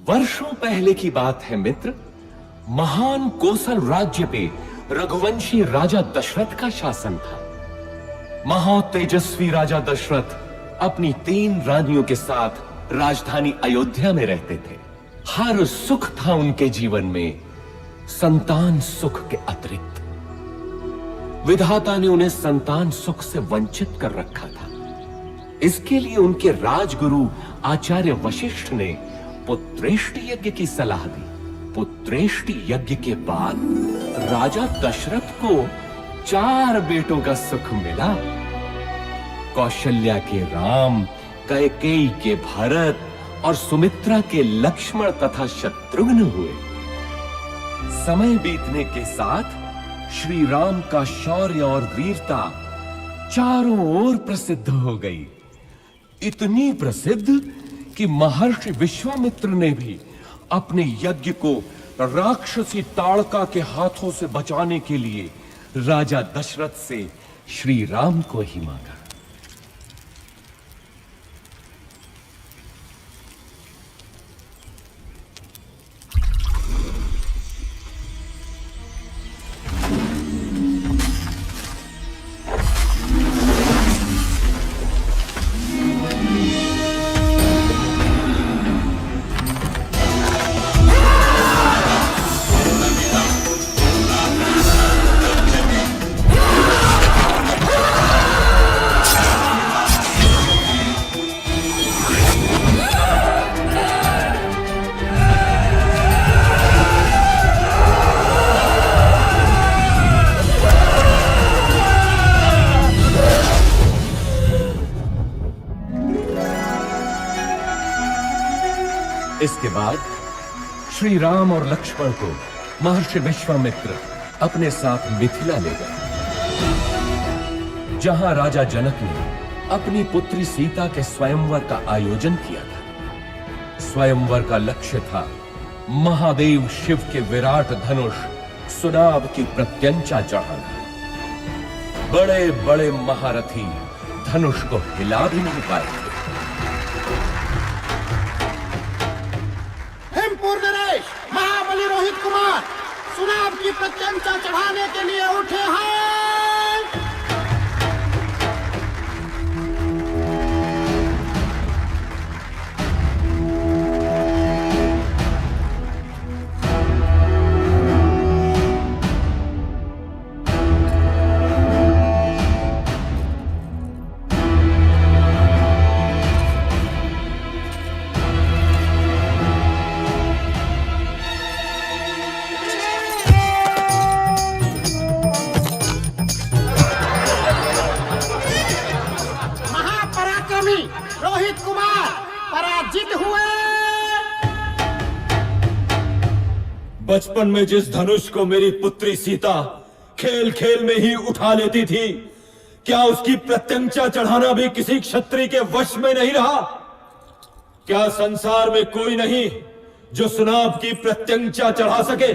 वर्षों पहले की बात है मित्र। महान कोसल राज्य पे रघुवंशी राजा दशरथ का शासन था। महातेजस्वी राजा दशरथ अपनी 3 रानियों के साथ राजधानी अयोध्या में रहते थे। हर सुख था उनके जीवन में, संतान सुख के अतिरिक्त। विधाता ने उन्हें संतान सुख से वंचित कर रखा था। इसके लिए उनके राजगुरु आचार्य वशिष्ठ ने पुत्रेष्टि यज्ञ की सलाह दी। पुत्रेष्टि यज्ञ के बाद राजा दशरथ को 4 बेटों का सुख मिला। कौशल्या के राम, कैकेयी के भरत और सुमित्रा के लक्ष्मण तथा शत्रुघ्न हुए। समय बीतने के साथ श्री राम का शौर्य और वीरता चारों ओर प्रसिद्ध हो गई। इतनी प्रसिद्ध कि महर्षि विश्वामित्र ने भी अपने यज्ञ को राक्षसी ताड़का के हाथों से बचाने के लिए राजा दशरथ से श्री राम को ही मांगा। इसके बाद श्री राम और लक्ष्मण को महर्षि विश्वामित्र अपने साथ मिथिला ले गए, जहां राजा जनक ने अपनी पुत्री सीता के स्वयंवर का आयोजन किया था। स्वयंवर का लक्ष्य था महादेव शिव के विराट धनुष सुनाभ की प्रत्यंचा चढ़ाना। बड़े बड़े महारथी धनुष को हिला भी नहीं पाए थे। महाबली रोहित कुमार सुनाभ की प्रत्यंचा चढ़ाने के लिए उठे हैं। स्वामी रोहित कुमार पराजित हुए। बचपन में जिस धनुष को मेरी पुत्री सीता खेल खेल में ही उठा लेती थी, क्या उसकी प्रत्यंचा चढ़ाना भी किसी क्षत्रिय के वश में नहीं रहा? क्या संसार में कोई नहीं जो सुनाब की प्रत्यंचा चढ़ा सके?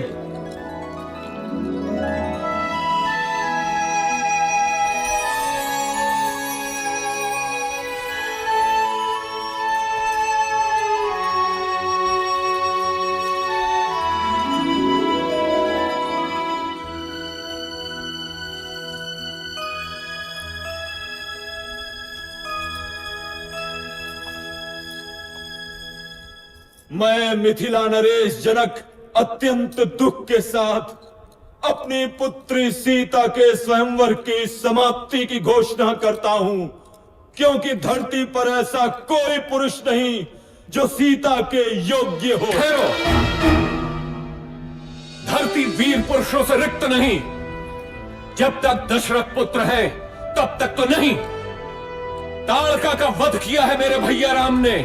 मैं मिथिला नरेश जनक अत्यंत दुख के साथ अपनी पुत्री सीता के स्वयंवर की समाप्ति की घोषणा करता हूं, क्योंकि धरती पर ऐसा कोई पुरुष नहीं जो सीता के योग्य हो। ठहरो, धरती वीर पुरुषों से रिक्त नहीं। जब तक दशरथ पुत्र है तब तक तो नहीं। ताड़का का वध किया है मेरे भैया राम ने।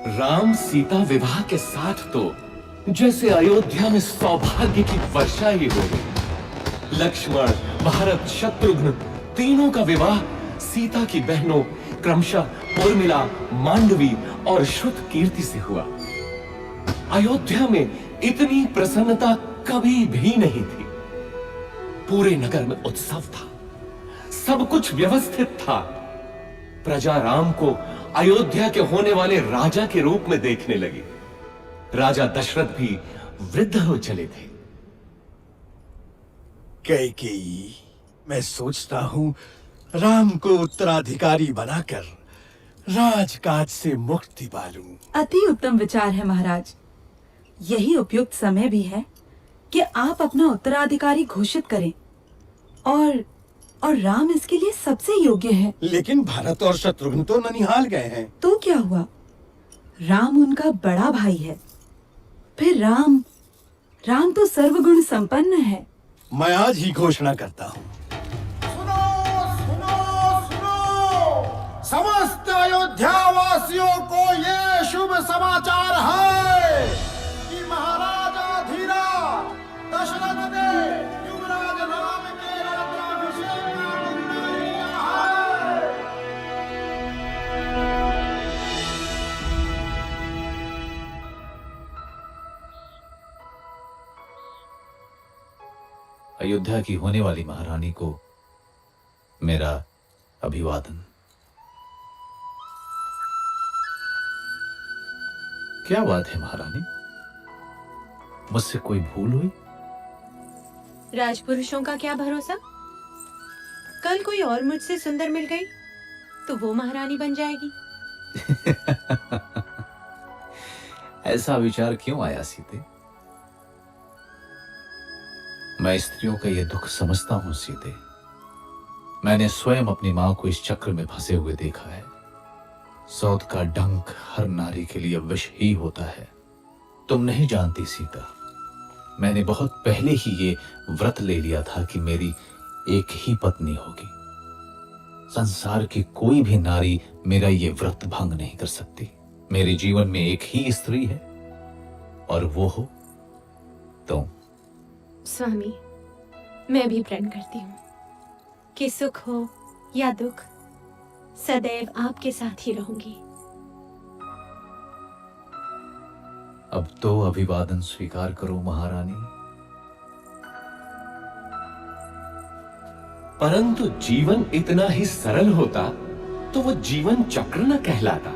राम सीता विवाह के साथ तो जैसे अयोध्या में सौभाग्य की वर्षा ही हो गई। लक्ष्मण, भरत, शत्रुघ्न तीनों का विवाह सीता की बहनों क्रमशः उर्मिला, मांडवी और श्रुत कीर्ति से हुआ। अयोध्या में इतनी प्रसन्नता कभी भी नहीं थी। पूरे नगर में उत्सव था, सब कुछ व्यवस्थित था। प्रजा राम को अयोध्या के होने वाले राजा के रूप में देखने लगी। राजा दशरथ भी वृद्ध हो चले थे। कैकेयी, मैं सोचता हूं राम को उत्तराधिकारी बनाकर राजकाज से मुक्ति पालूं। अति उत्तम विचार है महाराज। यही उपयुक्त समय भी है कि आप अपना उत्तराधिकारी घोषित करें और राम इसके लिए सबसे योग्य है। लेकिन भरत और शत्रुघ्न तो ननिहाल गए हैं। तो क्या हुआ? राम उनका बड़ा भाई है। फिर राम तो सर्वगुण संपन्न है। मैं आज ही घोषणा करता हूँ। सुनो सुनो सुनो, समस्त अयोध्या वासियों को ये शुभ समाचार है कि महाराजा धीराज दशरथ ने युवराज राम के राज्याभिषेक का निर्णय लिया है। अयोध्या की होने वाली महारानी को मेरा अभिवादन। क्या बात है महारानी, मुझसे कोई भूल हुई? राजपुरुषों का क्या भरोसा, कल कोई और मुझसे सुंदर मिल गई तो वो महारानी बन जाएगी। ऐसा विचार क्यों आया सीते? मैं स्त्रियों का यह दुख समझता हूं सीते। मैंने स्वयं अपनी मां को इस चक्र में फंसे हुए देखा है। सौत का डंक हर नारी के लिए विष ही होता है। तुम नहीं जानती सीता, मैंने बहुत पहले ही ये व्रत ले लिया था कि मेरी एक ही पत्नी होगी। संसार की कोई भी नारी मेरा ये व्रत भंग नहीं कर सकती। मेरे जीवन में एक ही स्त्री है और वो हो तुम। स्वामी, मैं भी प्रण करती हूँ कि सुख हो या दुख, सदैव आपके साथ ही रहूंगी। अब तो अभिवादन स्वीकार करो महारानी। परंतु जीवन इतना ही सरल होता तो वो जीवन चक्र न कहलाता।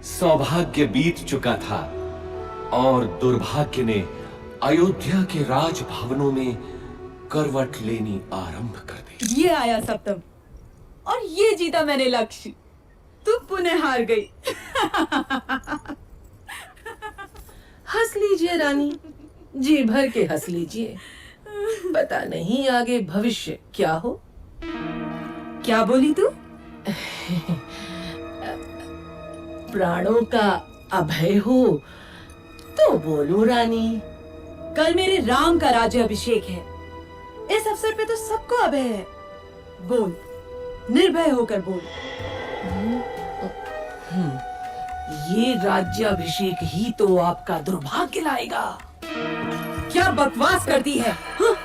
सौभाग्य बीत चुका था और दुर्भाग्य ने अयोध्या के राजभवनों में करवट लेनी आरंभ कर दी। ये आया सप्तम और ये जीता मैंने लक्ष्य। तू पुनः हार गई। हंस लीजिए रानी, जी भर के हंस लीजिए। पता नहीं आगे भविष्य क्या हो। क्या बोली तू? प्राणों का अभय हो तो बोलो रानी। कल मेरे राम का राज्य अभिषेक है। इस अवसर पे तो सबको अभय है। बोल, निर्भय होकर बोल। ये राज्याभिषेक ही तो आपका दुर्भाग्य लाएगा। क्या बकवास करती है? हाँ?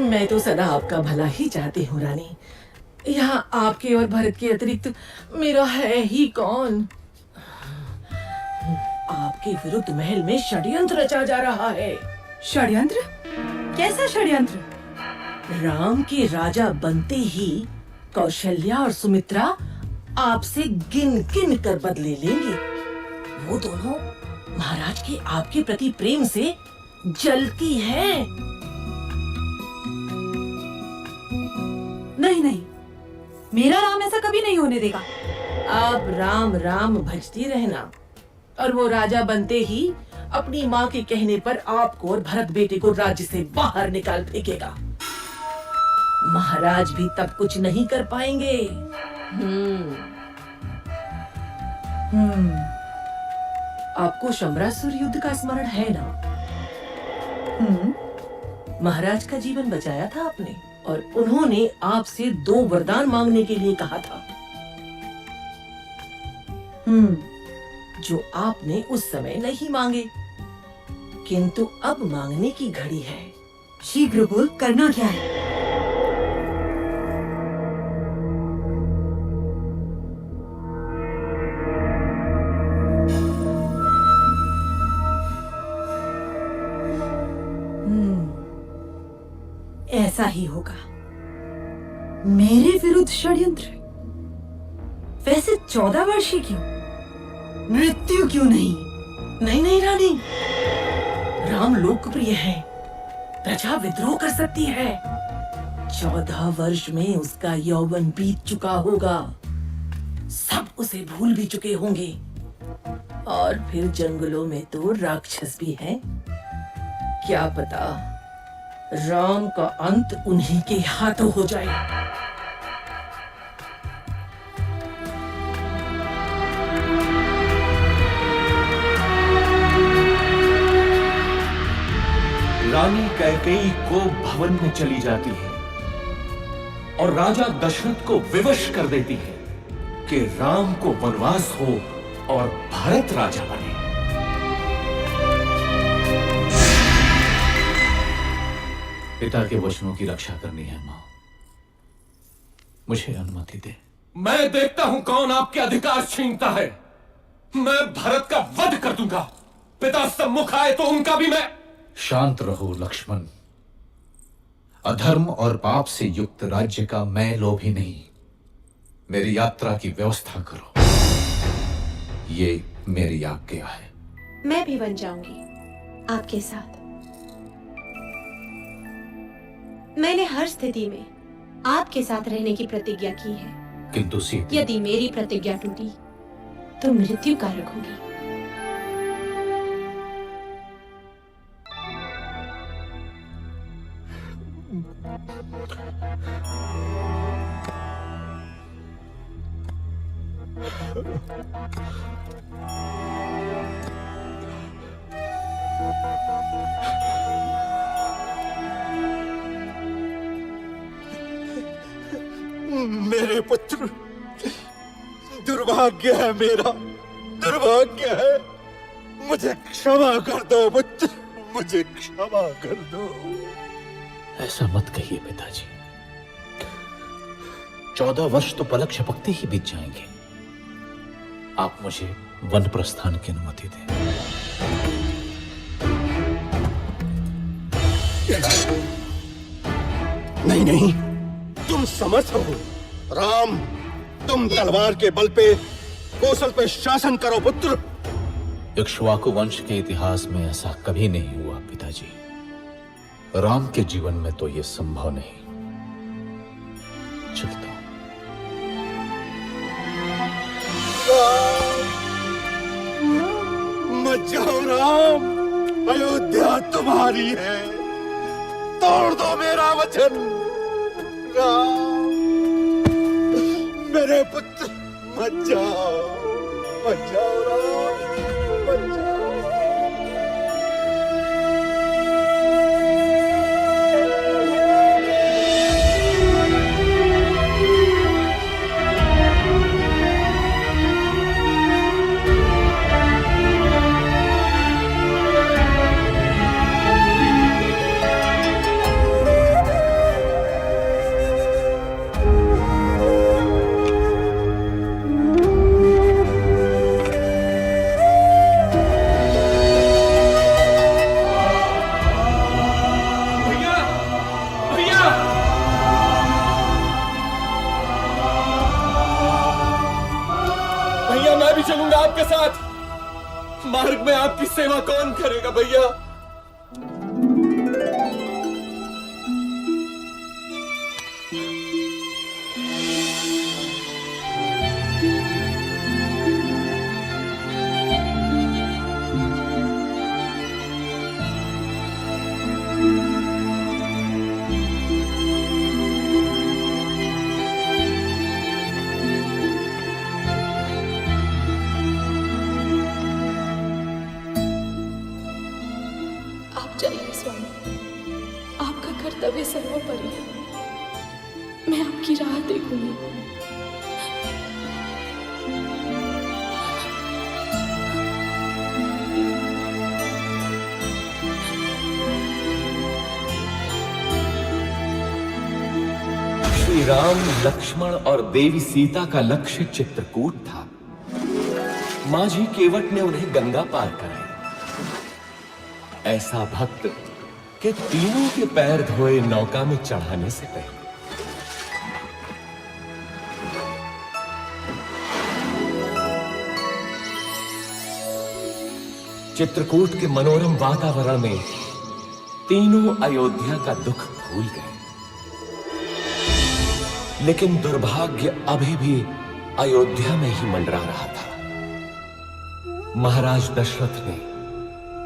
मैं तो सदा आपका भला ही चाहती हूँ रानी। यहाँ आपके और भरत के अतिरिक्त मेरा है ही कौन। आपके विरुद्ध महल में षड्यंत्र रचा जा रहा है। षड्यंत्र? कैसा षड्यंत्र? राम के राजा बनते ही कौशल्या और सुमित्रा आपसे गिन गिन कर बदले लेंगे। वो दोनों महाराज के आपके प्रति प्रेम से जलती हैं। नहीं नहीं, मेरा राम ऐसा कभी नहीं होने देगा। आप राम राम भजती रहना और वो राजा बनते ही अपनी माँ के कहने पर आपको और भरत बेटे को राज्य से बाहर निकाल फेंकेगा। महाराज भी तब कुछ नहीं कर पाएंगे। आपको शमरासुर युद्ध का स्मरण है ना? महाराज का जीवन बचाया था आपने और उन्होंने आपसे 2 वरदान मांगने के लिए कहा था, जो आपने उस समय नहीं मांगे, किंतु अब मांगने की घड़ी है। शीघ्र बोल, करना क्या है? ऐसा ही होगा। मेरे विरुद्ध षड्यंत्र? वैसे 14 वर्षीय क्यों? मृत्यु क्यों नहीं? नहीं नहीं रानी, राम लोकप्रिय है, प्रजा विद्रोह कर सकती है। 14 वर्ष में उसका यौवन बीत चुका होगा, सब उसे भूल भी चुके होंगे। और फिर जंगलों में तो राक्षस भी हैं। क्या पता राम का अंत उन्हीं के हाथों हो जाए। रानी कैकेयी को भवन में चली जाती है और राजा दशरथ को विवश कर देती है कि राम को वनवास हो और भरत राजा बने। पिता के वचनों की रक्षा करनी है मां, मुझे अनुमति दे। मैं देखता हूं कौन आपके अधिकार छीनता है। मैं भरत का वध कर दूंगा। पिता सम्मुख आए तो उनका भी मैं। शांत रहो लक्ष्मण। अधर्म और पाप से युक्त राज्य का मैं लोभी नहीं। मेरी यात्रा की व्यवस्था करो, ये मेरी आज्ञा है। मैं भी बन जाऊंगी आपके साथ। मैंने हर स्थिति में आपके साथ रहने की प्रतिज्ञा की है। किंतु सीते, यदि मेरी प्रतिज्ञा टूटी तो मृत्यु कारक होगी। मेरे पुत्र, दुर्भाग्य है मेरा, दुर्भाग्य है। मुझे क्षमा कर दो पुत्र, मुझे क्षमा कर दो। ऐसा मत कहिए पिताजी। 14 वर्ष तो पलक झपकते ही बीत जाएंगे। आप मुझे वन प्रस्थान की अनुमति दें। नहीं नहीं, तुम समर्थ हो। राम, तुम तलवार के बल पे कौशल पे शासन करो पुत्र। इक्ष्वाकु वंश के इतिहास में ऐसा कभी नहीं हुआ पिताजी। राम के जीवन में तो यह संभव नहीं। चलता हूं। मत जाओ राम, अयोध्या तुम्हारी है। तोड़ दो मेरा वचन। राम, मेरे पुत्र, मत जाओ, मत जाओ राम, मत जाओ। चलूंगा आपके साथ। मार्ग में आपकी सेवा कौन करेगा भैया? जाइए स्वामी, आपका कर्तव्य सर्वोपरि है। मैं आपकी राह देखूंगी। श्री राम, लक्ष्मण और देवी सीता का लक्ष्य चित्रकूट था। माझी केवट ने उन्हें गंगा पार कराई। ऐसा भक्त कि तीनों के पैर धोए नौका में चढ़ाने से पहले। चित्रकूट के मनोरम वातावरण में तीनों अयोध्या का दुख भूल गए। लेकिन दुर्भाग्य अभी भी अयोध्या में ही मंडरा रहा था। महाराज दशरथ ने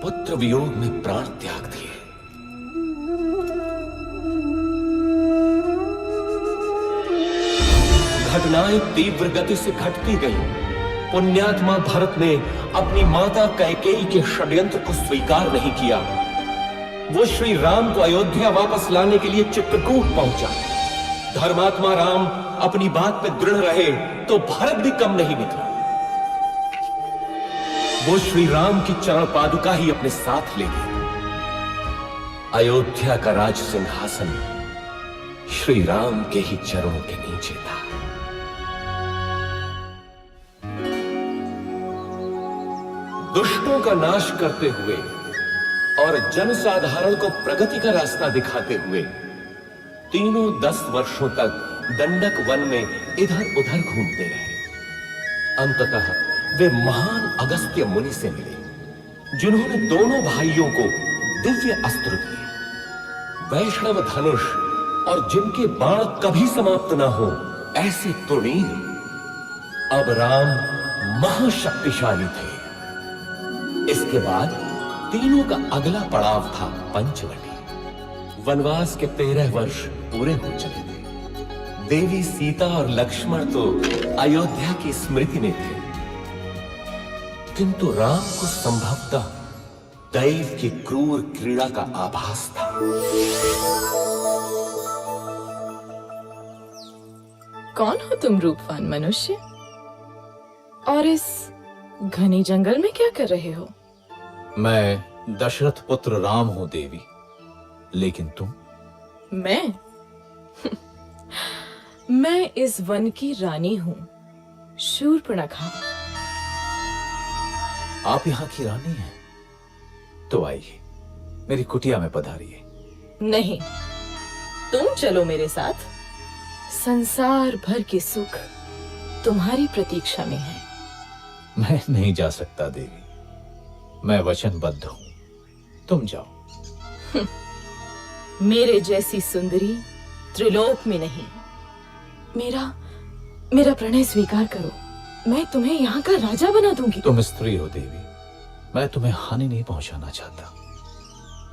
पुत्र वियोग में प्राण त्याग दिए। घटनाएं तीव्र गति से घटती गईं। पुण्यात्मा भरत ने अपनी माता कैकेयी के षड्यंत्र को स्वीकार नहीं किया। वो श्री राम को अयोध्या वापस लाने के लिए चित्रकूट पहुंचा। धर्मात्मा राम अपनी बात पे दृढ़ रहे तो भरत भी कम नहीं निकला। वो श्री राम की चरण पादुका ही अपने साथ ले गए। अयोध्या का राज सिंहासन श्री राम के ही चरणों के नीचे था। दुष्टों का नाश करते हुए और जनसाधारण को प्रगति का रास्ता दिखाते हुए तीनों 10 वर्षों तक दंडक वन में इधर उधर घूमते रहे। अंततः वे महान अगस्त्य मुनि से मिले, जिन्होंने दोनों भाइयों को दिव्य अस्त्र दिए। वैष्णव धनुष और जिनके बाण कभी समाप्त ना हो, ऐसे तृणील अब राम महाशक्तिशाली थे। इसके बाद तीनों का अगला पड़ाव था पंचवटी। वनवास के 13 वर्ष पूरे हो चले थे। देवी सीता और लक्ष्मण तो अयोध्या की स्मृति में थे, किंतु राम को संभवतः दैव की क्रूर क्रीड़ा का आभास था। कौन हो तुम रूपवान मनुष्य? और इस घने जंगल में क्या कर रहे हो? मैं दशरथ पुत्र राम हूं देवी, लेकिन तुम? मैं मैं इस वन की रानी हूं, शूर्पणखा। आप यहाँ की रानी हैं? तो आइए, मेरी कुटिया में पधारिए। नहीं, तुम चलो मेरे साथ। संसार भर के सुख तुम्हारी प्रतीक्षा में है। मैं नहीं जा सकता देवी, मैं वचनबद्ध हूं। तुम जाओ। मेरे जैसी सुंदरी त्रिलोक में नहीं। मेरा प्रणय स्वीकार करो, मैं तुम्हें यहाँ का राजा बना दूंगी। तुम स्त्री हो देवी, मैं तुम्हें हानि नहीं पहुंचाना चाहता।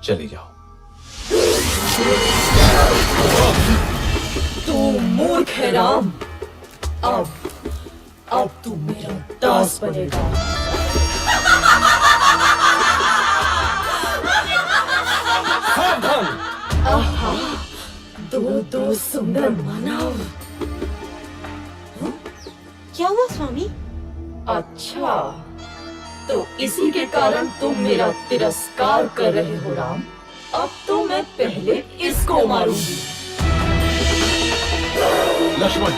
चली जाओ। तू मूर्ख है राम। अब तू मेरा दास बनेगा। आहा, दो सुंदर मानव। क्या हुआ स्वामी? अच्छा, तो इसी के कारण तुम मेरा तिरस्कार कर रहे हो राम। अब तो मैं पहले इसको मारूंगी। लक्ष्मण,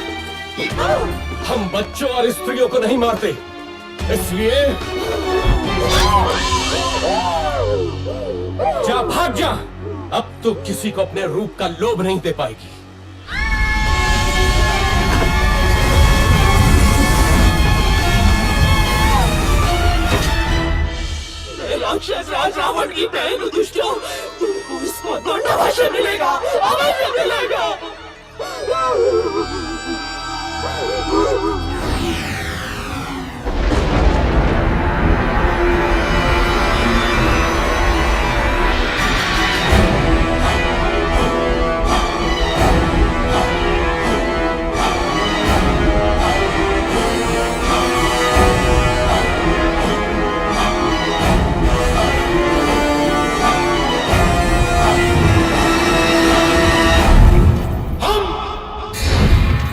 हम बच्चों और स्त्रियों को नहीं मारते, इसलिए जा, भाग जा। अब तो किसी को अपने रूप का लोभ नहीं दे पाएगी। राक्षस राज रावण की बहन दुष्टों, तुमको इसको दंड अवश्य मिलेगा, अवश्य मिलेगा।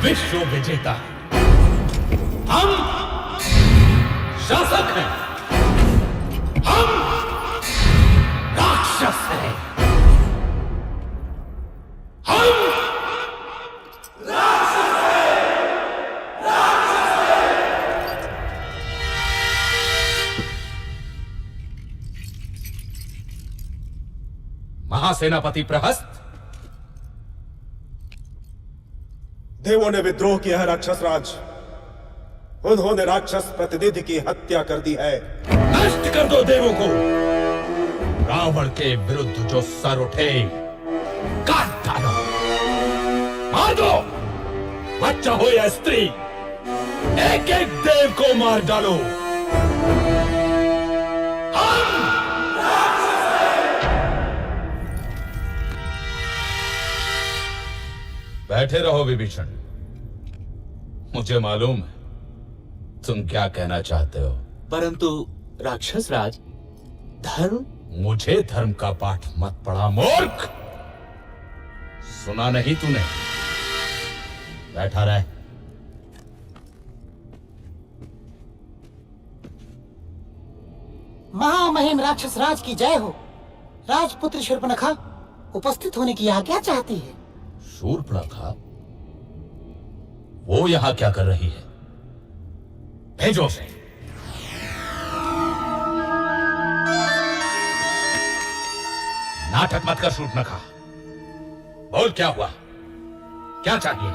विश्व विजेता हम शासक हैं, हम राक्षस हैं, हम महासेनापति प्रहस्त, देवों ने विद्रोह किया है राक्षस राज। उन्होंने राक्षस प्रतिनिधि की हत्या कर दी है। नष्ट कर दो देवों को। रावण के विरुद्ध जो सर उठे काट डालो, मार दो। बच्चा हो या स्त्री, एक एक देव को मार डालो। बैठे रहो विभीषण, मुझे मालूम है तुम क्या कहना चाहते हो। परंतु राक्षस राज, धर्म। मुझे धर्म का पाठ मत पढ़ा मूर्ख। सुना नहीं तूने? बैठा रहे। महामहिम राक्षस राज की जय हो। राजपुत्र शूर्पणखा उपस्थित होने की आज्ञा चाहती है। शूर्पणखा? वो यहां क्या कर रही है? भेजो उसे। नाटक मत कर शूर्पणखा, बोल क्या हुआ, क्या चाहिए?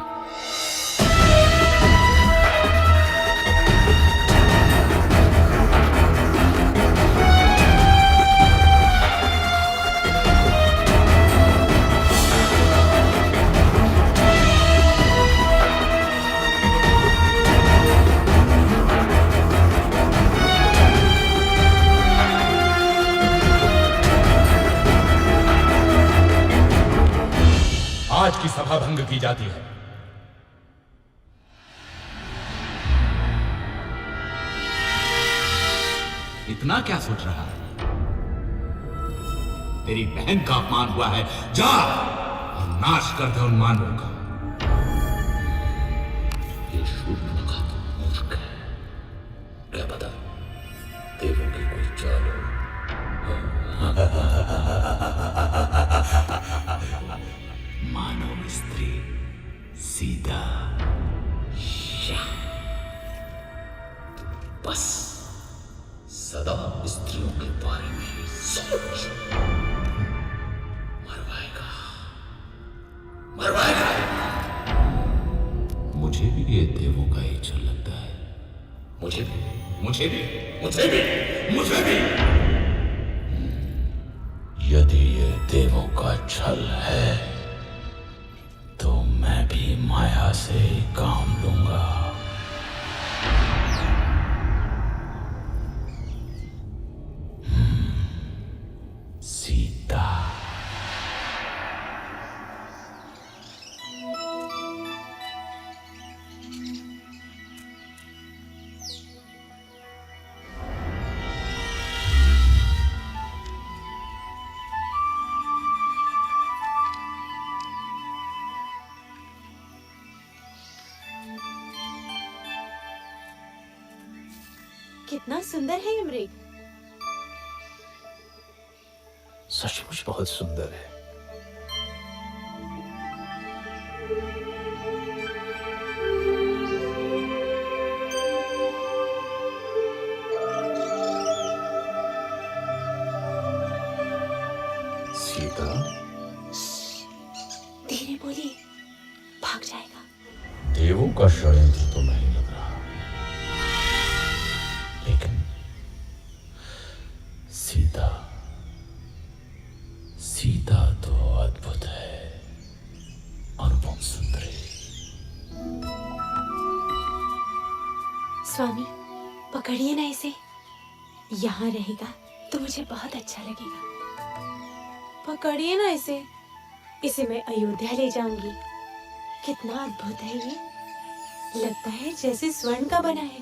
इतना क्या सोच रहा है? तेरी बहन का अपमान हुआ है, जा और नाश कर दे उन मानवों का। ये शूर्पणखा तो मूर्ख है, क्या पता देवों की कोई चाल हो। मानव स्त्री सीता, बस सदा स्त्रियों के बारे में ही सोच। मरवाएगा मरवाएगा। मुझे भी ये देवों का ही छल लगता है। मुझे भी मुझे भी मुझे भी मुझे भी। यदि ये देवों का छल है तो मैं भी माया से ही काम लूंगा। सीता। कितना सुंदर है ये मृग। सचमुच बहुत सुंदर है। सीता, धीरे बोलिए, भाग जाएगा। देवों का षड्यंत्र तो नहीं लग रहा, लेकिन सीता सीता तो अद्भुत है, अनुपम सुंदरी। स्वामी, पकड़िए ना इसे। यहाँ रहेगा तो मुझे बहुत अच्छा लगेगा। पकड़िए ना इसे। इसे मैं अयोध्या ले जाऊंगी। कितना अद्भुत है ये। लगता है जैसे स्वर्ण का बना है।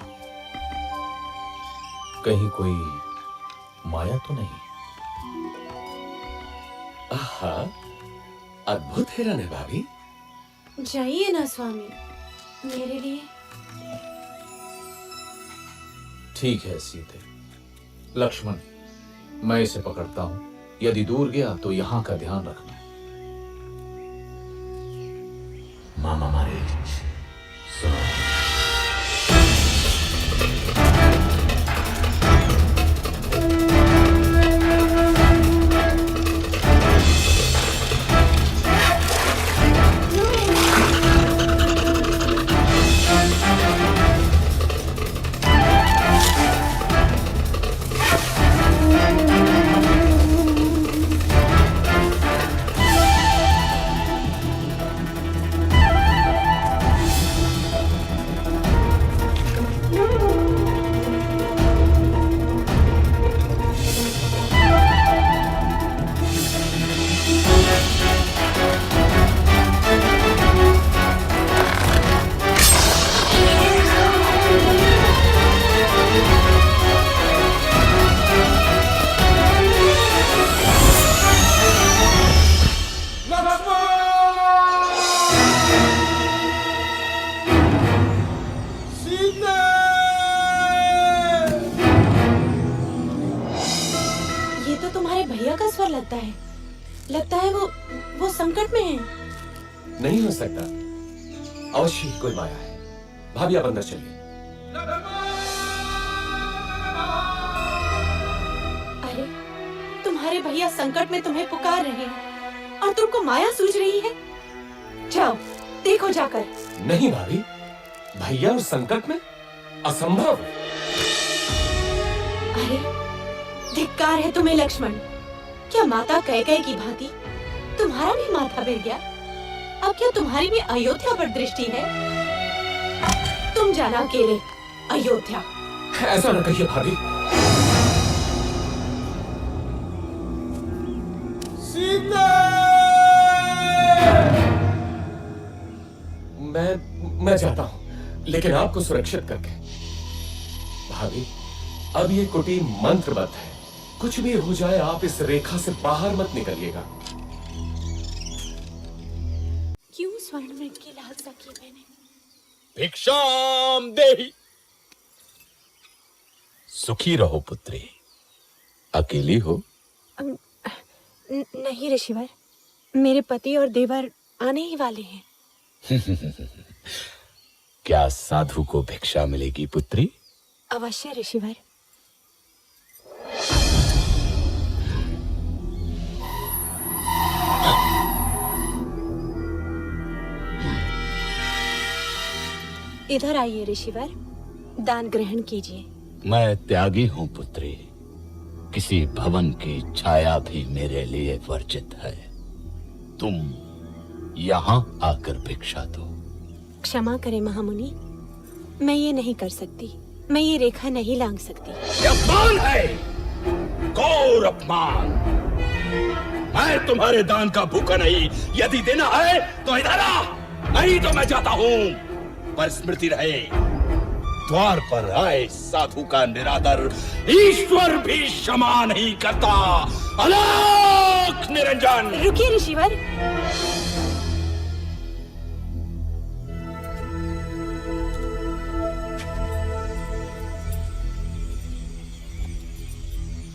कहीं कोई माया तो नहीं? आहा, अद्भुत हिरन है भाभी। जाइए ना स्वामी, मेरे लिए। ठीक है सीते। लक्ष्मण, मैं इसे पकड़ता हूं। यदि दूर गया तो यहां का ध्यान रखना। मामा मारे सुनो। लगता है वो संकट में है। नहीं हो सकता, अवश्य ही कोई माया है। भाभी आप अंदर चलिए। अरे, तुम्हारे भैया संकट में तुम्हें पुकार रहे हैं और तुमको माया सूझ रही है। जाओ देखो जाकर। नहीं भाभी, भैया उस संकट में असंभव। अरे, धिक्कार है तुम्हें लक्ष्मण। क्या माता कैकेयी की भांति तुम्हारा भी माथा गिर गया? अब क्या तुम्हारी भी अयोध्या पर दृष्टि है? तुम जाना अकेले अयोध्या। ऐसा न कहिए भाभी। सीता! मैं जाता हूं, लेकिन आपको सुरक्षित करके। भाभी, अब ये कुटीर मंत्रबद्ध है। कुछ भी हो जाए आप इस रेखा से बाहर मत निकलिएगा। क्यों स्वर्ण मृग की लालसा की मैंने? भिक्षाम देहि। सुखी रहो पुत्री। अकेली हो? नहीं ऋषिवर, मेरे पति और देवर आने ही वाले हैं। क्या साधु को भिक्षा मिलेगी पुत्री? अवश्य ऋषिवर। इधर आइए ऋषिवर, दान ग्रहण कीजिए। मैं त्यागी हूं पुत्री। किसी भवन की छाया भी मेरे लिए वर्जित है। तुम यहाँ आकर भिक्षा दो। क्षमा करें महामुनि, मैं ये नहीं कर सकती। मैं ये रेखा नहीं लांघ सकती। ये अपमान है, घोर अपमान। मैं तुम्हारे दान का भूखा नहीं। यदि देना है तो इधर आ, नहीं तो मैं जाता हूँ। पर स्मृति रहे, द्वार पर आए साधु का निरादर ईश्वर भी क्षमा नहीं करता। अलख निरंजन। रुकिए ऋषिवर।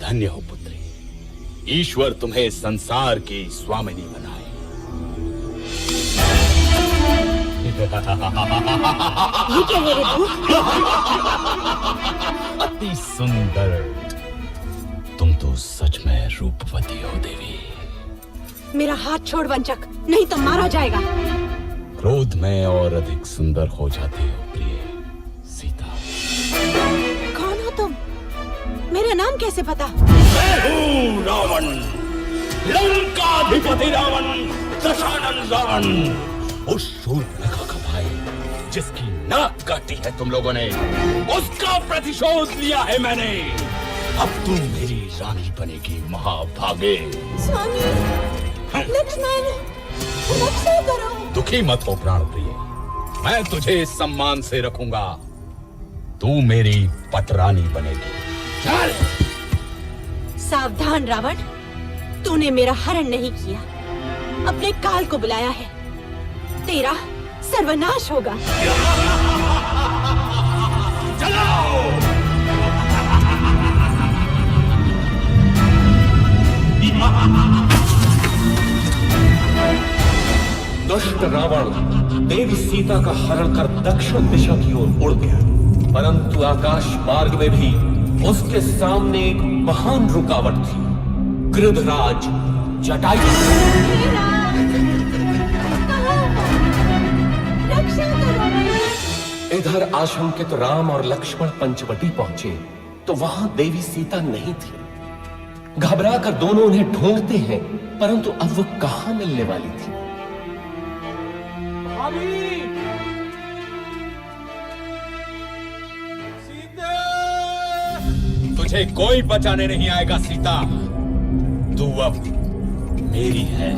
धन्य हो पुत्री, ईश्वर तुम्हें संसार की स्वामिनी बनाए। ये क्या है ऋतु? अति सुंदर। तुम तो सच में रूपवती हो देवी। मेरा हाथ छोड़ वंचक, नहीं तो मारा जाएगा। क्रोध में और अधिक सुंदर हो जाते हो प्रिय सीता। कौन हो तुम? मेरा नाम कैसे पता? मैं हूँ रावण, लंकाधिपति रावण, दशानन रावण। उस शूर्पणखा का भाई जिसकी नाक काटी है तुम लोगों ने, उसका प्रतिशोध लिया है मैंने। अब तुम मेरी रानी बनेगी महाभागे। स्वामी, लक्ष्मण, रक्षा करो। दुखी मत हो प्राण प्रिय, मैं तुझे सम्मान से रखूंगा। तू मेरी पटरानी बनेगी। चल। सावधान रावण, तूने मेरा हरण नहीं किया, अपने काल को बुलाया है। तेरा सर्वनाश होगा। चलो। दुष्ट रावण देवी सीता का हरण कर दक्षिण दिशा की ओर उड़ गया, परंतु आकाश मार्ग में भी उसके सामने एक महान रुकावट थी। गृधराज जटायु। इधर आशंकित राम और लक्ष्मण पंचवटी पहुंचे तो वहां देवी सीता नहीं थी। घबरा कर दोनों उन्हें ढूंढते हैं, परंतु अब वो कहां मिलने वाली थी। तुझे कोई बचाने नहीं आएगा सीता, तू अब मेरी है।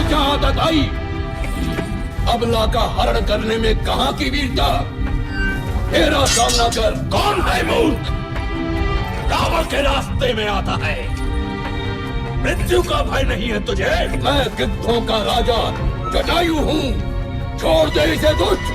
जहां तक आई, अबला का हरण करने में कहां की वीरता? तेरा सामना कर। कौन है मूर्ख? रावण के रास्ते में आता है। मृत्यु का भय नहीं है तुझे? मैं गिद्धों का राजा जटायु हूँ। छोड़ दे इसे दुष्ट।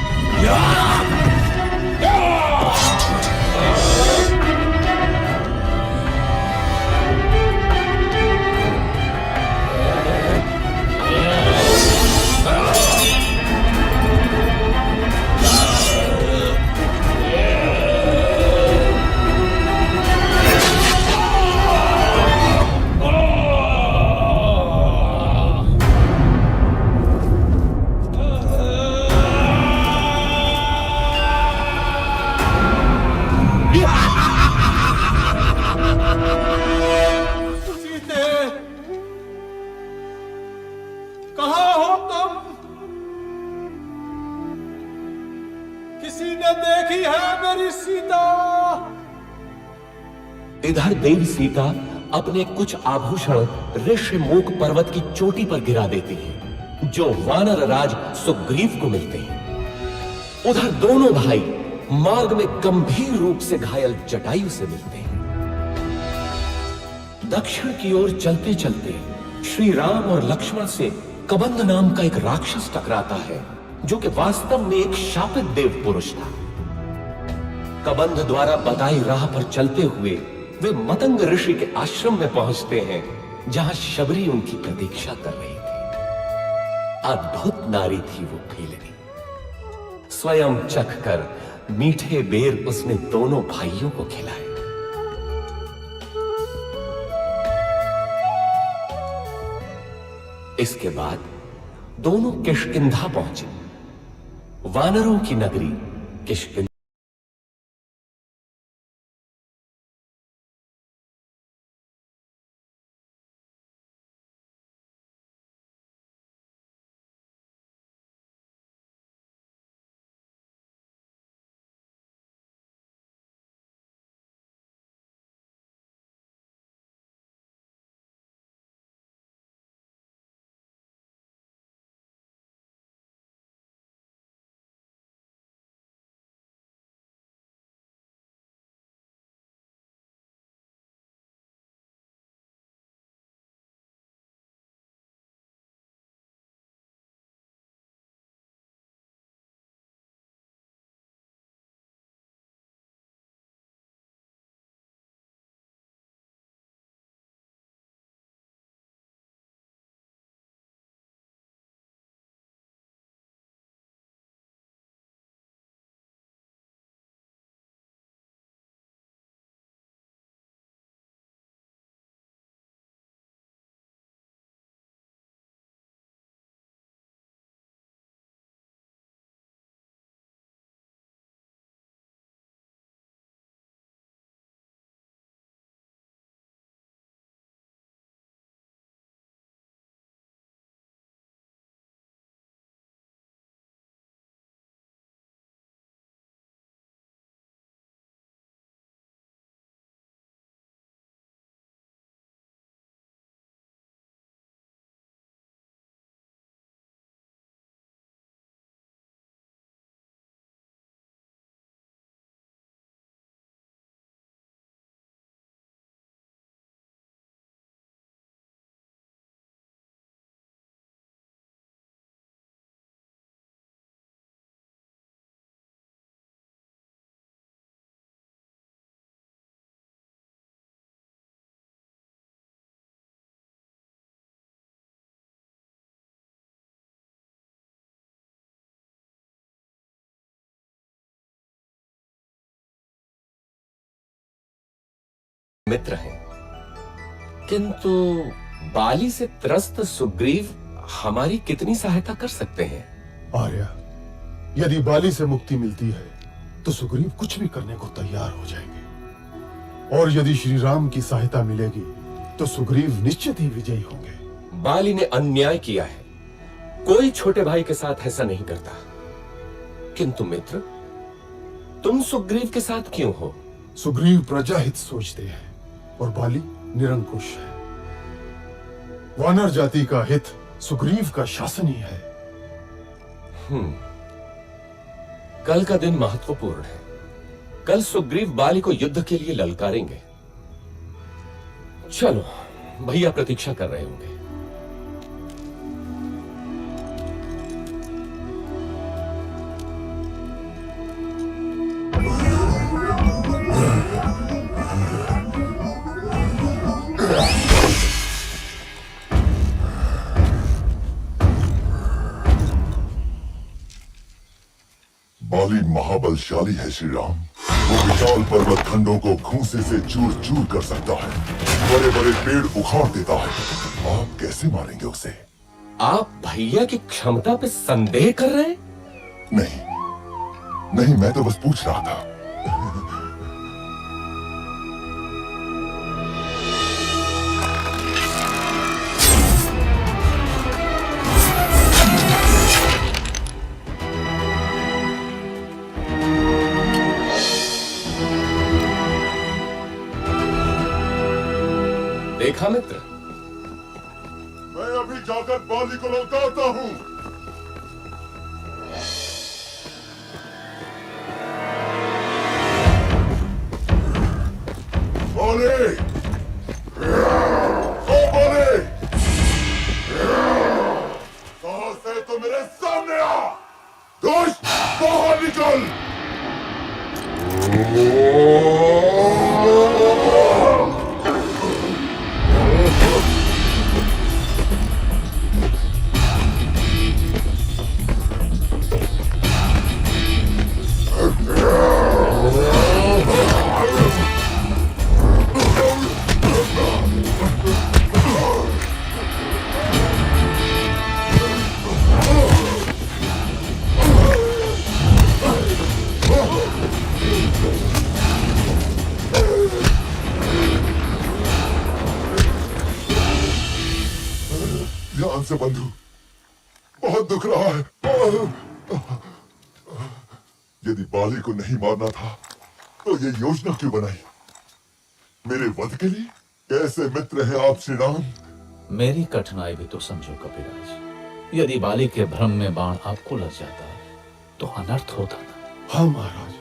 कहाँ हो तुम? किसी ने देखी है मेरी सीता? इधर देवी सीता अपने कुछ आभूषण ऋष्यमूक पर्वत की चोटी पर गिरा देती है, जो वानर राज सुग्रीव को मिलते हैं। उधर दोनों भाई मार्ग में गंभीर रूप से घायल जटायु से मिलते हैं। दक्षिण की ओर चलते चलते श्री राम और लक्ष्मण से कबंध नाम का एक राक्षस टकराता है, जो कि वास्तव में एक शापित देव पुरुष था। कबंध द्वारा बताई राह पर चलते हुए वे मतंग ऋषि के आश्रम में पहुंचते हैं, जहां शबरी उनकी प्रतीक्षा कर रही थी। अद्भुत नारी थी वो भीलनी। स्वयं चखकर मीठे बेर उसने दोनों भाइयों को खिलाए। इसके बाद दोनों किष्किंधा पहुंचे। वानरों की नगरी किष्किंधा मित्र हैं, किंतु बाली से त्रस्त सुग्रीव हमारी कितनी सहायता कर सकते हैं? आर्या, यदि बाली से मुक्ति मिलती है तो सुग्रीव कुछ भी करने को तैयार हो जाएंगे, और यदि श्री राम की सहायता मिलेगी तो सुग्रीव निश्चित ही विजयी होंगे। बाली ने अन्याय किया है, कोई छोटे भाई के साथ ऐसा नहीं करता। किंतु मित्र, तुम सुग्रीव के साथ क्यों हो? सुग्रीव प्रजाहित सोचते हैं और बाली निरंकुश है। वानर जाति का हित सुग्रीव का शासन ही है। कल का दिन महत्वपूर्ण है। कल सुग्रीव बाली को युद्ध के लिए ललकारेंगे। चलो, भैया प्रतीक्षा कर रहे होंगे। बाली महाबलशाली है श्री राम। वो विशाल पर्वत खंडों को खूंसे से चूर चूर कर सकता है, बड़े बड़े पेड़ उखाड़ देता है। आप कैसे मारेंगे उसे? आप भैया की क्षमता पे संदेह कर रहे हैं? नहीं, मैं तो बस पूछ रहा था। देखा मित्र, मैं अभी जाकर बाली को लौटाता हूं। बाली, ओ बाली, कहां से तो मेरे सामने आ। दुष्ट, बाहर निकल। ध्यान से बंधु, बहुत दुख रहा है। यदि बाली को नहीं मारना था तो ये योजना क्यों बनाई? मेरे वध के लिए? कैसे मित्र हैं आप श्री राम? मेरी कठिनाई भी तो समझो कपिराज। यदि बाली के भ्रम में बाण आपको लग जाता तो अनर्थ होता ना। हाँ महाराज,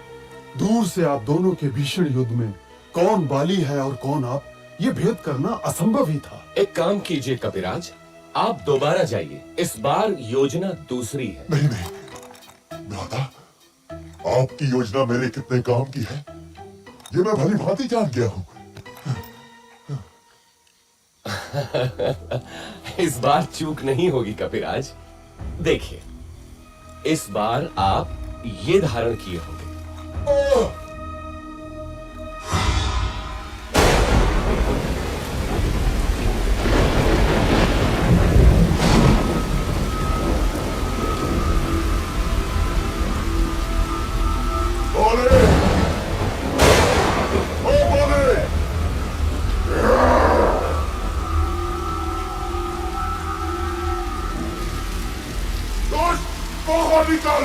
दूर से आप दोनों के भीषण युद्ध में कौन बाली है और कौन आप, ये भेद करना असंभव ही था। एक काम कीजिए कपिराज, आप दोबारा जाइए। इस बार योजना दूसरी है। नहीं नहीं भ्राता, आपकी योजना मेरे कितने काम की है ये मैं भली भांति जान गया हूं। इस बार चूक नहीं होगी कपिराज। देखिए, इस बार आप ये धारण किए होंगे। बाहर निकल।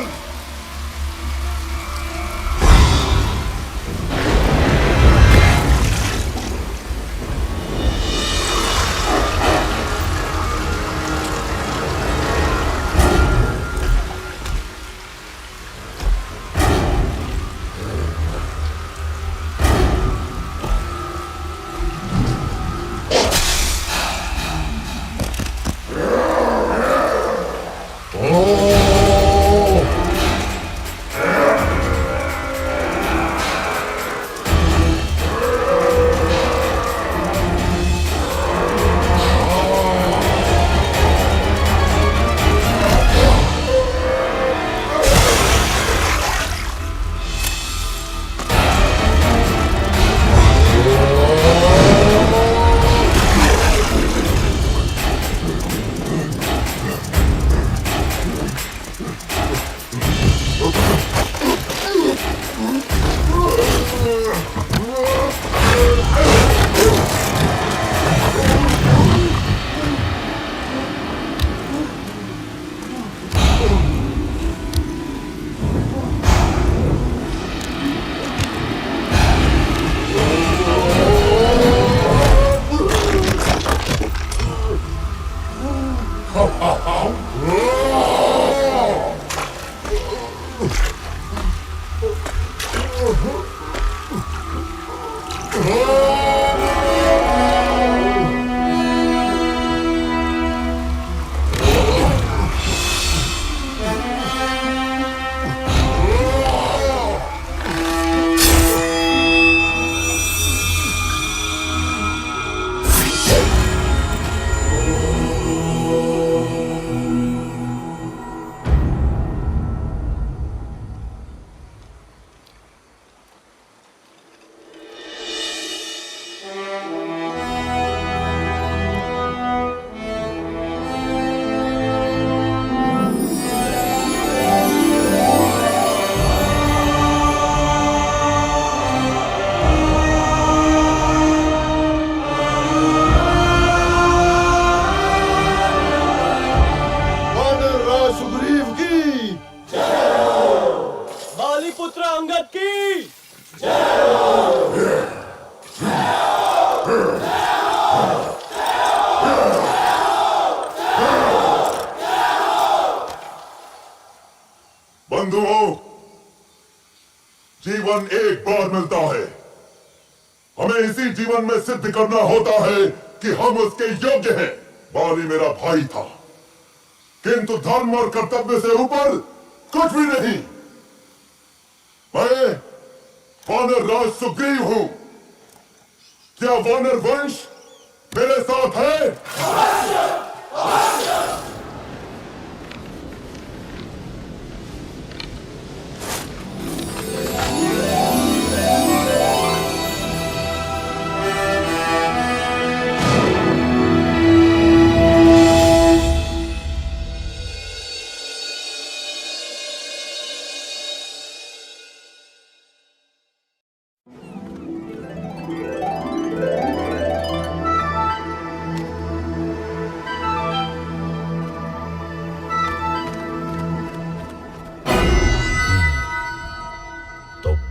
अधिकार मिलता है। हमें इसी जीवन में सिद्ध करना होता है कि हम उसके योग्य हैं। बाली मेरा भाई था, किंतु धर्म और कर्तव्य से ऊपर कुछ भी नहीं। मैं वानर राज सुग्रीव हूं। क्या वानर वंश मेरे साथ है?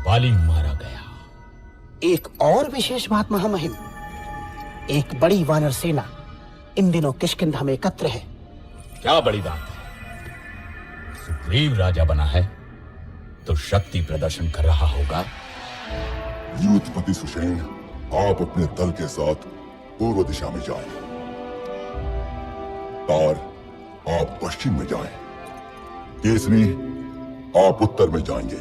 बाली मारा गया। एक और विशेष बात महामहिम, एक बड़ी वानर सेना इन दिनों किष्किंधा में एकत्र है। क्या बड़ी बात है? सुग्रीव राजा बना है तो शक्ति प्रदर्शन कर रहा होगा। युद्धपति सुषेण, आप अपने दल के साथ पूर्व दिशा में जाएं। तार, आप पश्चिम में जाएं। केसरी, आप उत्तर में जाएंगे।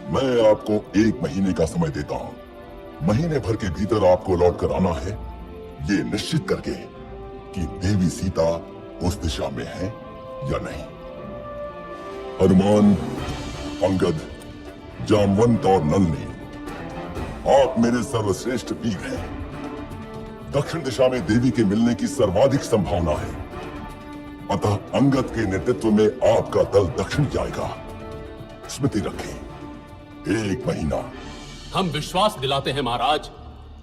मैं आपको 1 महीने का समय देता हूं। महीने भर के भीतर आपको लौट कर आना है, ये निश्चित करके कि देवी सीता उस दिशा में है या नहीं। हनुमान, अंगद, जामवंत और नलनी, आप मेरे सर्वश्रेष्ठ वीर हैं। दक्षिण दिशा में देवी के मिलने की सर्वाधिक संभावना है, अतः अंगद के नेतृत्व में आपका दल दक्षिण जाएगा। स्मृति रखें, 1 महीना। हम विश्वास दिलाते हैं महाराज,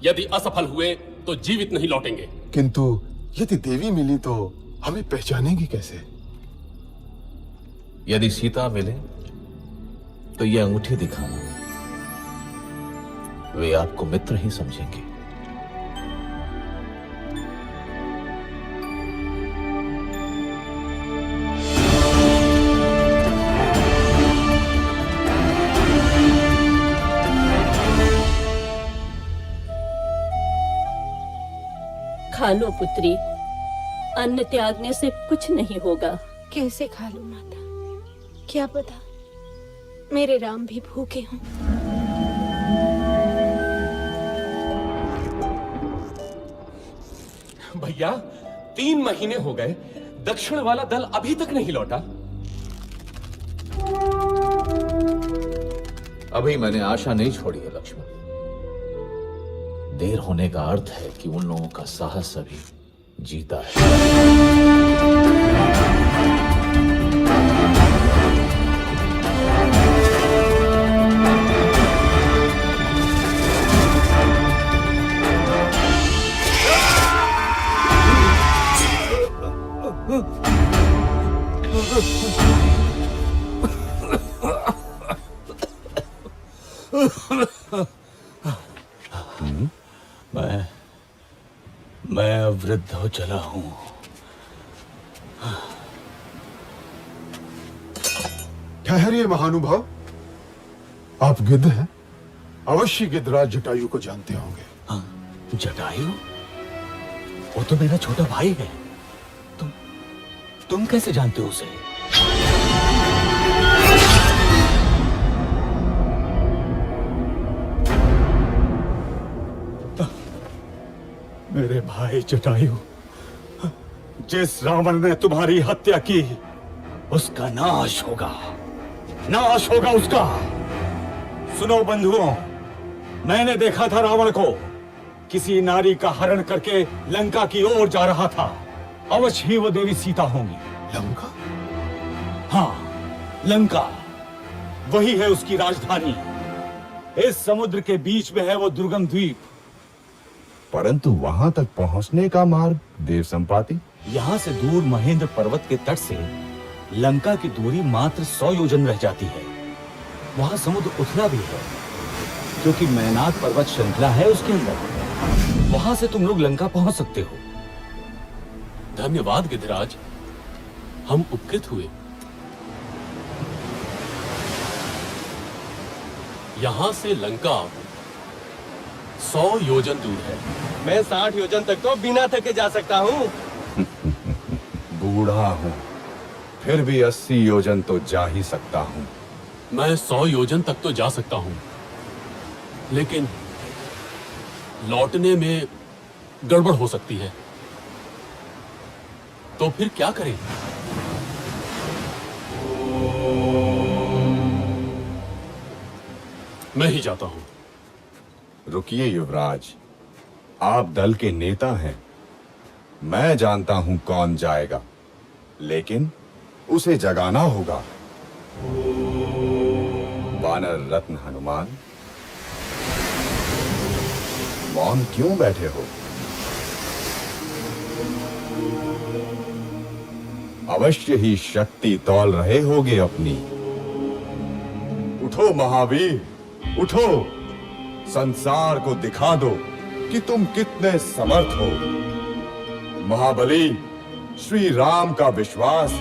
यदि असफल हुए तो जीवित नहीं लौटेंगे। किंतु यदि देवी मिली तो हमें पहचानेंगी कैसे? यदि सीता मिले तो ये अंगूठी दिखाना, वे आपको मित्र ही समझेंगे। खा लो पुत्री, अन्न त्यागने से कुछ नहीं होगा। कैसे खा लूं माता? क्या पता मेरे राम भी भूखे हों। भैया, 3 महीने हो गए, दक्षिण वाला दल अभी तक नहीं लौटा। अभी मैंने आशा नहीं छोड़ी है लक्ष्मण। देर होने का अर्थ है कि उन लोगों का साहस अभी जीता है। मैं वृद्ध हो चला हूं। ठहरिए महानुभाव, आप गिद्ध हैं? अवश्य गिद्धराज जटायु को जानते होंगे। जटायु? वो तो मेरा छोटा भाई है। तुम कैसे जानते हो उसे? मेरे भाई जटायु, जिस रावण ने तुम्हारी हत्या की, उसका नाश होगा, नाश होगा उसका। सुनो बंधुओं, मैंने देखा था रावण को किसी नारी का हरण करके लंका की ओर जा रहा था। अवश्य ही वो देवी सीता होंगी। लंका? हाँ, लंका, वही है उसकी राजधानी। इस समुद्र के बीच में है वो दुर्गम द्वीप। परंतु वहां तक पहुंचने का मार्ग देव संपाति? यहाँ से दूर महेंद्र पर्वत के तट से लंका की दूरी मात्र 100 योजन रह जाती है। वहां समुद्र उथला भी है, क्योंकि मैनाक पर्वत श्रृंखला है उसके अंदर। वहां से तुम लोग लंका पहुंच सकते हो। धन्यवाद गिद्धराज, हम उपकृत हुए। यहाँ से लंका 100 योजन दूर है। मैं 60 योजन तक तो बिना थके जा सकता हूँ। बूढ़ा हूँ, फिर भी 80 योजन तो जा ही सकता हूँ। मैं 100 योजन तक तो जा सकता हूँ, लेकिन लौटने में गड़बड़ हो सकती है। तो फिर क्या करें? मैं ही जाता हूं। रुकिए युवराज, आप दल के नेता हैं। मैं जानता हूं कौन जाएगा, लेकिन उसे जगाना होगा। वानर रत्न हनुमान, मौन क्यों बैठे हो? अवश्य ही शक्ति तौल रहे होगे अपनी। उठो महावीर, उठो, संसार को दिखा दो कि तुम कितने समर्थ हो। महाबली, श्री राम का विश्वास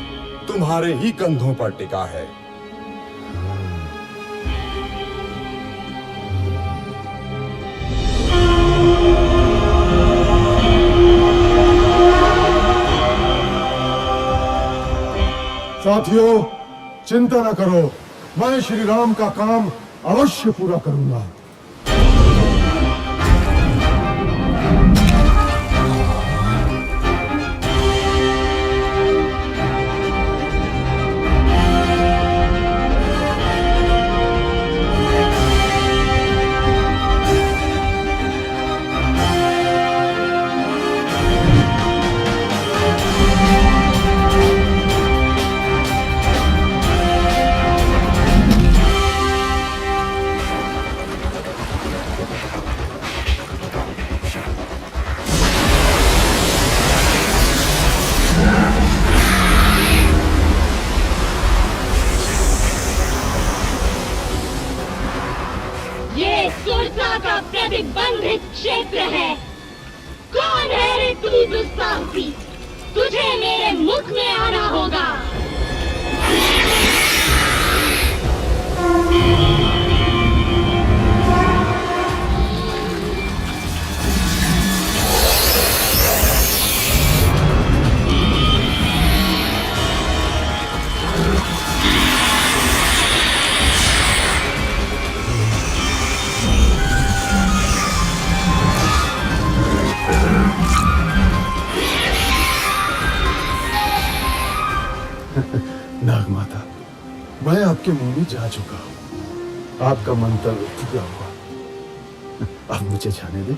तुम्हारे ही कंधों पर टिका है। साथियों, चिंता न करो, मैं श्री राम का काम अवश्य पूरा करूंगा। सुरसा का प्रतिबंधित क्षेत्र है। कौन है रे तू दुस्साहसी? तुझे मेरे मुख में आना होगा। नागमाता, मैं आपके मुंह में जा चुका हूँ। आपका मंतव्य पूरा हुआ। अब मुझे जाने दे।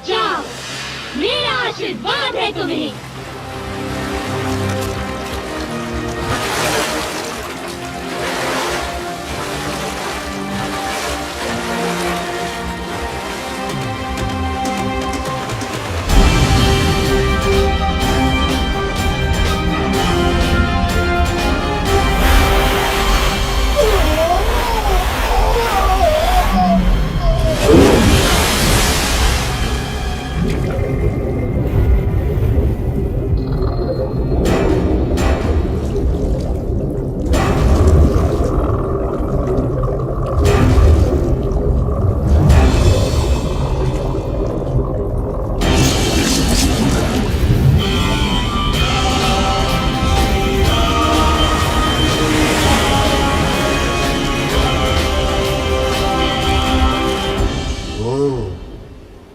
जाओ, मेरा आशीर्वाद है तुम्हें।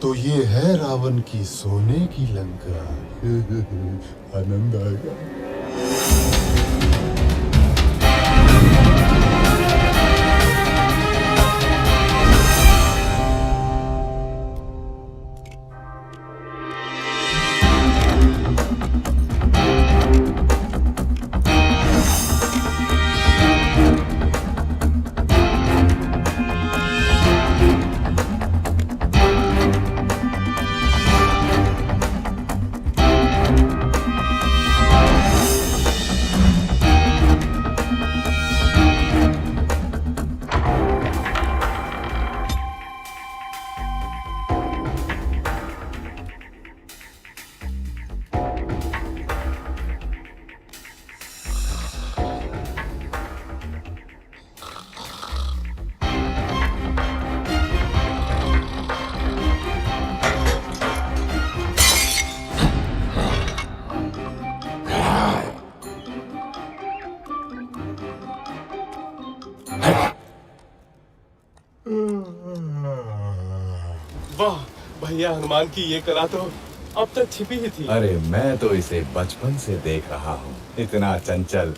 तो ये है रावण की सोने की लंका। आनंद आएगा। वाह भैया, हनुमान की ये कला तो अब तक छिपी ही थी। अरे मैं तो इसे बचपन से देख रहा हूँ, इतना चंचल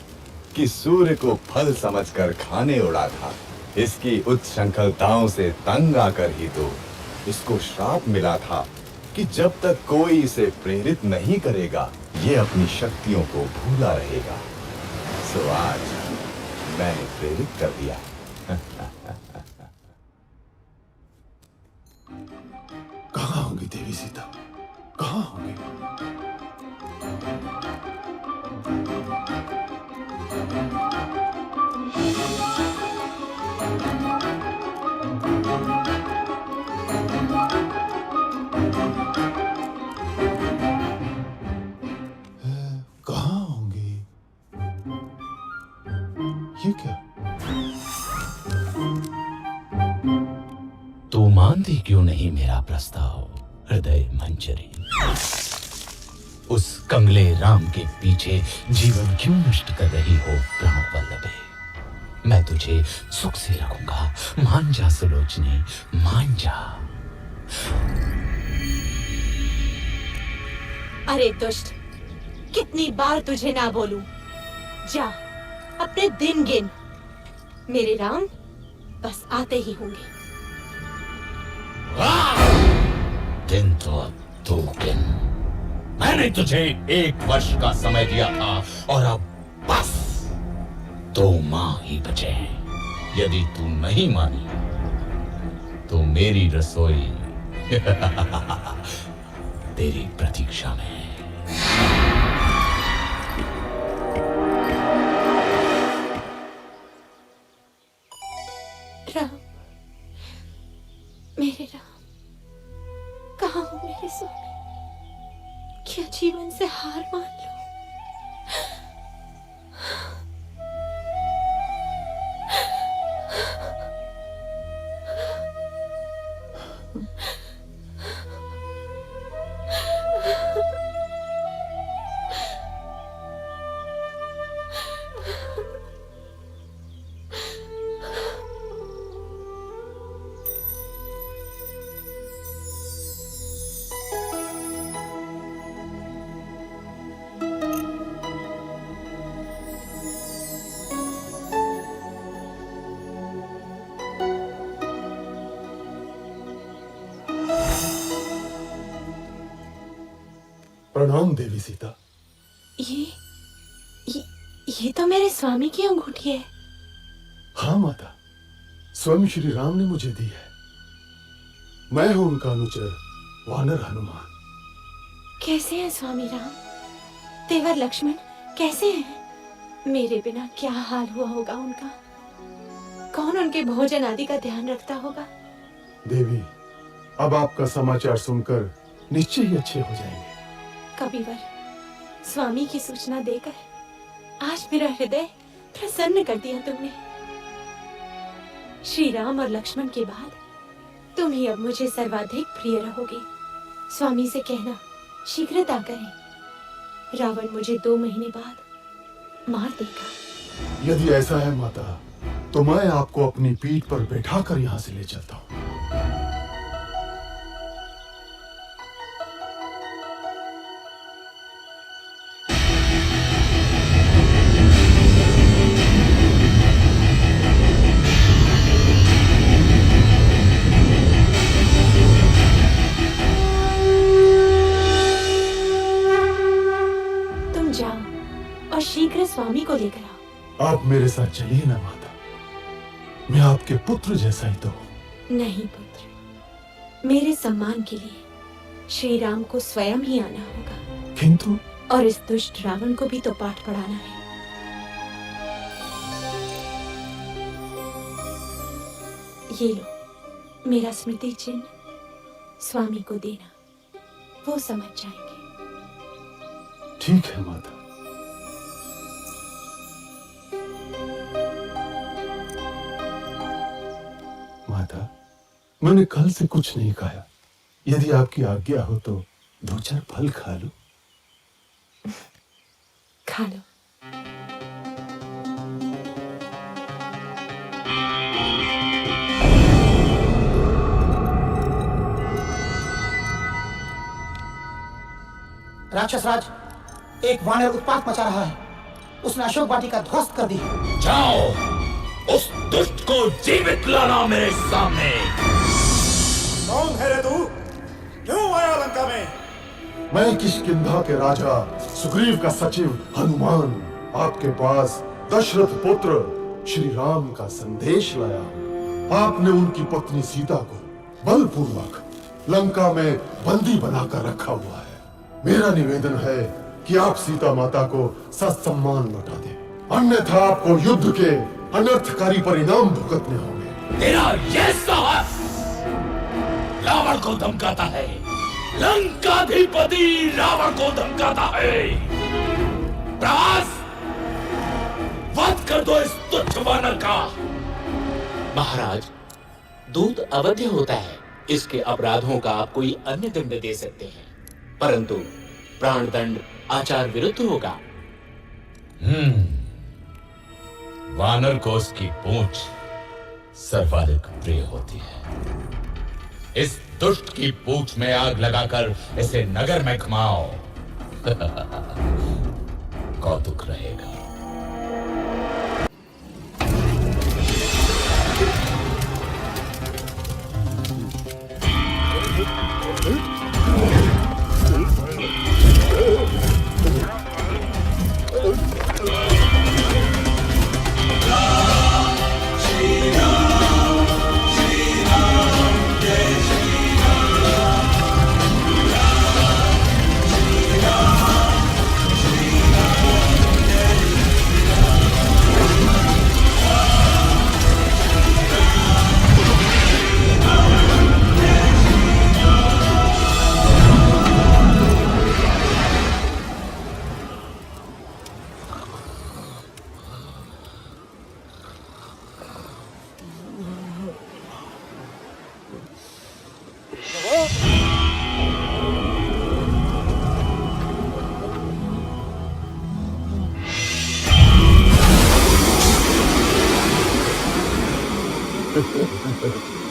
कि सूर्य को फल समझकर खाने उड़ा था। इसकी उच्छृंखलताओं से तंग आकर ही तो इसको श्राप मिला था कि जब तक कोई इसे प्रेरित नहीं करेगा ये अपनी शक्तियों को भूला रहेगा। सो आज मैंने प्रेरित कर दिया। कहाँ होंगी देवी सीता, कहाँ होंगी? कहाँ होंगी? ये क्या? तू मानती क्यों नहीं मेरा प्रस्ताव हृदय मंजरी? उस कंगले राम के पीछे जीवन क्यों नष्ट कर रही हो प्राण वल्लभे? मैं तुझे सुख से रखूंगा, मान जा सुलोचनी, मान जा। अरे दुष्ट, कितनी बार तुझे ना बोलूं? जा अपने दिन गिन, मेरे राम बस आते ही होंगे। दिन तो अब तू गिन। मैंने तुझे 1 वर्ष का समय दिया था और अब बस 2 माह ही बचे हैं। यदि तू नहीं मानी तो मेरी रसोई तेरी प्रतीक्षा में है। राम, मेरे राम, कहाँ हो मेरे स्वामी? क्या जीवन से हार मान लो? प्रणाम देवी सीता। ये तो मेरे स्वामी की अंगूठी है। हाँ माता, स्वयं श्री राम ने मुझे दी है। मैं हूं उनका अनुचर वानर हनुमान। कैसे हैं स्वामी राम? तेवर लक्ष्मण कैसे हैं? मेरे बिना क्या हाल हुआ होगा उनका? कौन उनके भोजन आदि का ध्यान रखता होगा? देवी, अब आपका समाचार सुनकर निश्चय ही अच्छे हो जाएंगे। कबीवर, स्वामी की सूचना देकर आज मेरा हृदय प्रसन्न कर दिया तुमने। श्री राम और लक्ष्मण के बाद तुम ही अब मुझे सर्वाधिक प्रिय रहोगे। स्वामी से कहना शीघ्रता करें, रावण मुझे 2 महीने बाद मार देगा। यदि ऐसा है माता, तो मैं आपको अपनी पीठ पर बैठाकर यहाँ से ले चलता हूँ। स्वामी को लेकर आओ। आप मेरे साथ चलिए ना माता, मैं आपके पुत्र जैसा ही तो हूं। नहीं पुत्र, मेरे सम्मान के लिए श्री राम को स्वयं ही आना होगा। किंतु और इस दुष्ट रावण को भी तो पाठ पढ़ाना है। ये लो मेरा स्मृति चिन्ह, स्वामी को देना, वो समझ जाएंगे। ठीक है माता। माता, मैंने कल से कुछ नहीं खाया। यदि आपकी आज्ञा हो तो 2-4 फल खा लो। खा लो। राक्षस राज, एक वानर उत्पात मचा रहा है। उसने अशोक वाटिका ध्वस्त कर दी है। जाओ उस दुष्ट को जीवित लाना मेरे सामने। कौन है रे तू? क्यों आया लंका में? मैं किष्किंधा के राजा सुग्रीव का सचिव हनुमान आपके पास दशरथ पुत्र श्री राम का संदेश लाया हूं। आपने उनकी पत्नी सीता को बलपूर्वक लंका में बंदी बनाकर रखा हुआ है। मेरा निवेदन है कि आप सीता माता को ससम्मान लौटा दें, अन्यथा आपको युद्ध के अनर्थकारी परिणाम भुगतने होंगे। तेरा ये साहस रावण को धमकाता है, लंकाधिपति रावण को धमकाता है। प्रहास, वध कर दो इस तुच्छ वानर का। महाराज, दूत अवध्य होता है, इसके अपराधों का आप कोई अन्य दंड दे सकते हैं, परंतु प्राण दंड आचार विरुद्ध होगा। वानर को उसकी पूंछ सर्वाधिक प्रिय होती है। इस दुष्ट की पूंछ में आग लगाकर इसे नगर में घुमाओ। कौतुक रहेगा।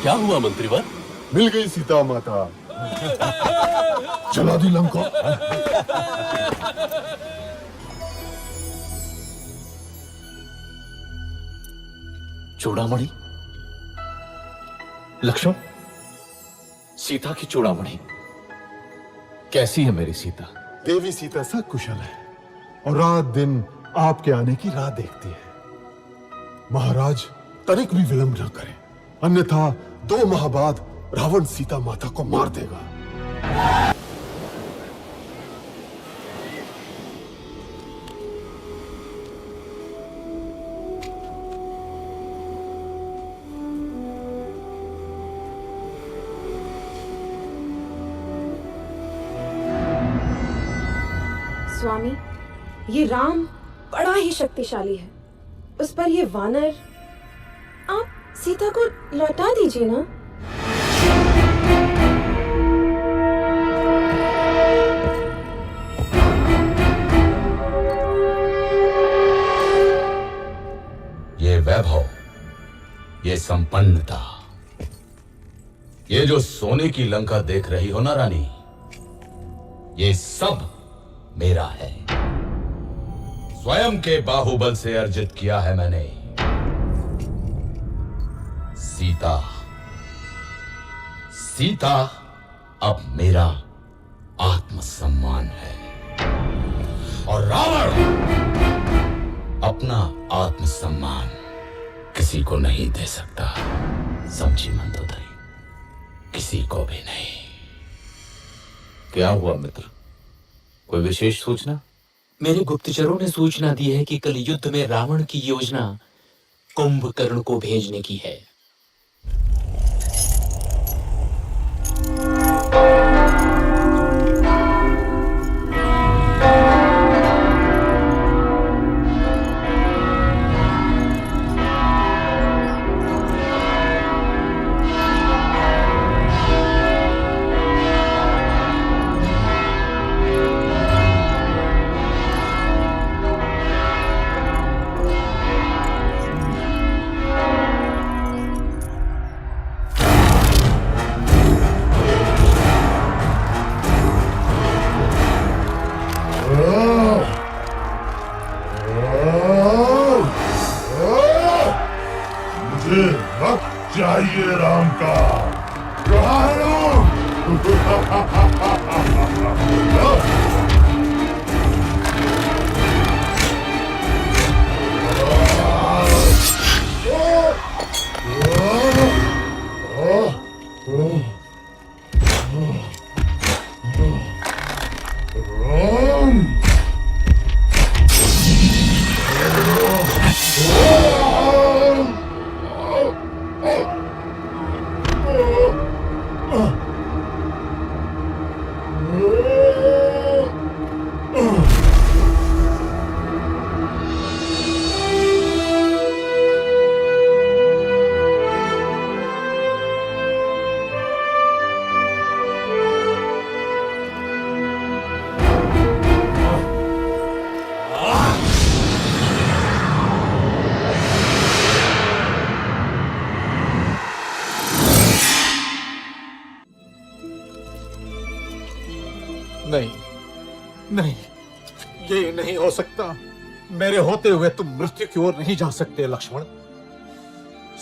क्या हुआ मंत्रीवर? मिल गई सीता माता। चला दी लंका। चूड़ामणि, लक्ष्मण, सीता की चूड़ामणि कैसी है मेरी सीता? देवी सीता सब कुशल है और रात दिन आपके आने की राह देखती है। महाराज तनिक भी विलंब न करें, अन्यथा 2 माह बाद रावण सीता माता को मार देगा। स्वामी, ये राम बड़ा ही शक्तिशाली है। उस पर ये वानर, आप सीता को लौटा दीजिए ना। ये वैभव, ये संपन्नता, ये जो सोने की लंका देख रही हो ना रानी, ये सब मेरा है। स्वयं के बाहुबल से अर्जित किया है मैंने। सीता अब मेरा आत्मसम्मान है और रावण अपना आत्मसम्मान किसी को नहीं दे सकता। समझी मंदोदरी? किसी को भी नहीं। क्या हुआ मित्र, कोई विशेष सूचना? मेरे गुप्तचरों ने सूचना दी है कि कल युद्ध में रावण की योजना कुंभकर्ण को भेजने की है। नहीं नहीं, ये नहीं हो सकता। मेरे होते हुए तुम मृत्यु की ओर नहीं जा सकते लक्ष्मण।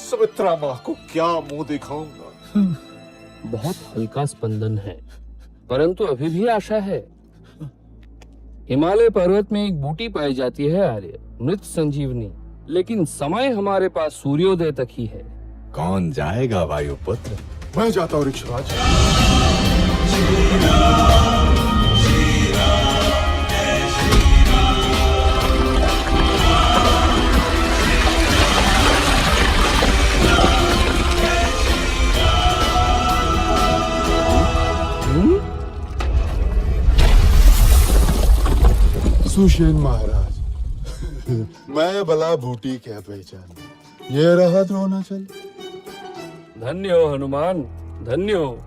सुमित्रा माँ को क्या मुंह दिखाऊंगा? बहुत हल्का स्पंदन है, परंतु अभी भी आशा है। हिमालय पर्वत में एक बूटी पाई जाती है आर्य, मृत संजीवनी, लेकिन समय हमारे पास सूर्योदय तक ही है। कौन जाएगा वायुपुत्र? मैं जाता हूँ ऋक्षराज। सुषेण महाराज, मैं भला बूटी क्या पहचान। ये रहा द्रोणाचल। धन्य हो हनुमान, धन्य हो।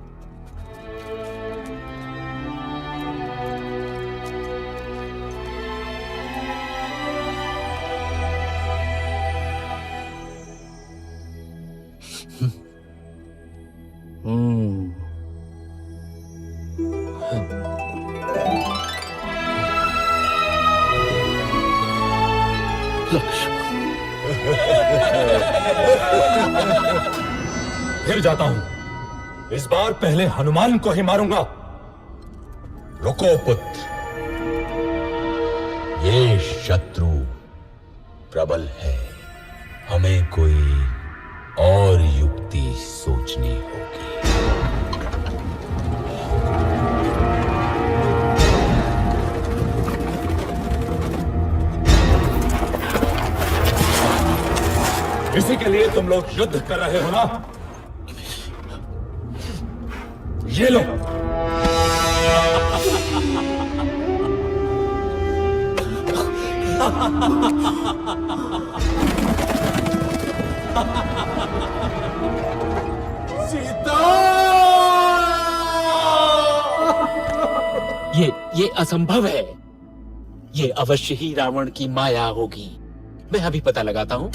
फिर जाता हूं। इस बार पहले हनुमान को ही मारूंगा। रुको पुत्र। ये शत्रु प्रबल है, हमें कोई और युक्ति सोचनी होगी। इसी के लिए तुम लोग युद्ध कर रहे हो ना? ये लो। सीता! ये असंभव है। ये अवश्य ही रावण की माया होगी। मैं अभी पता लगाता हूं।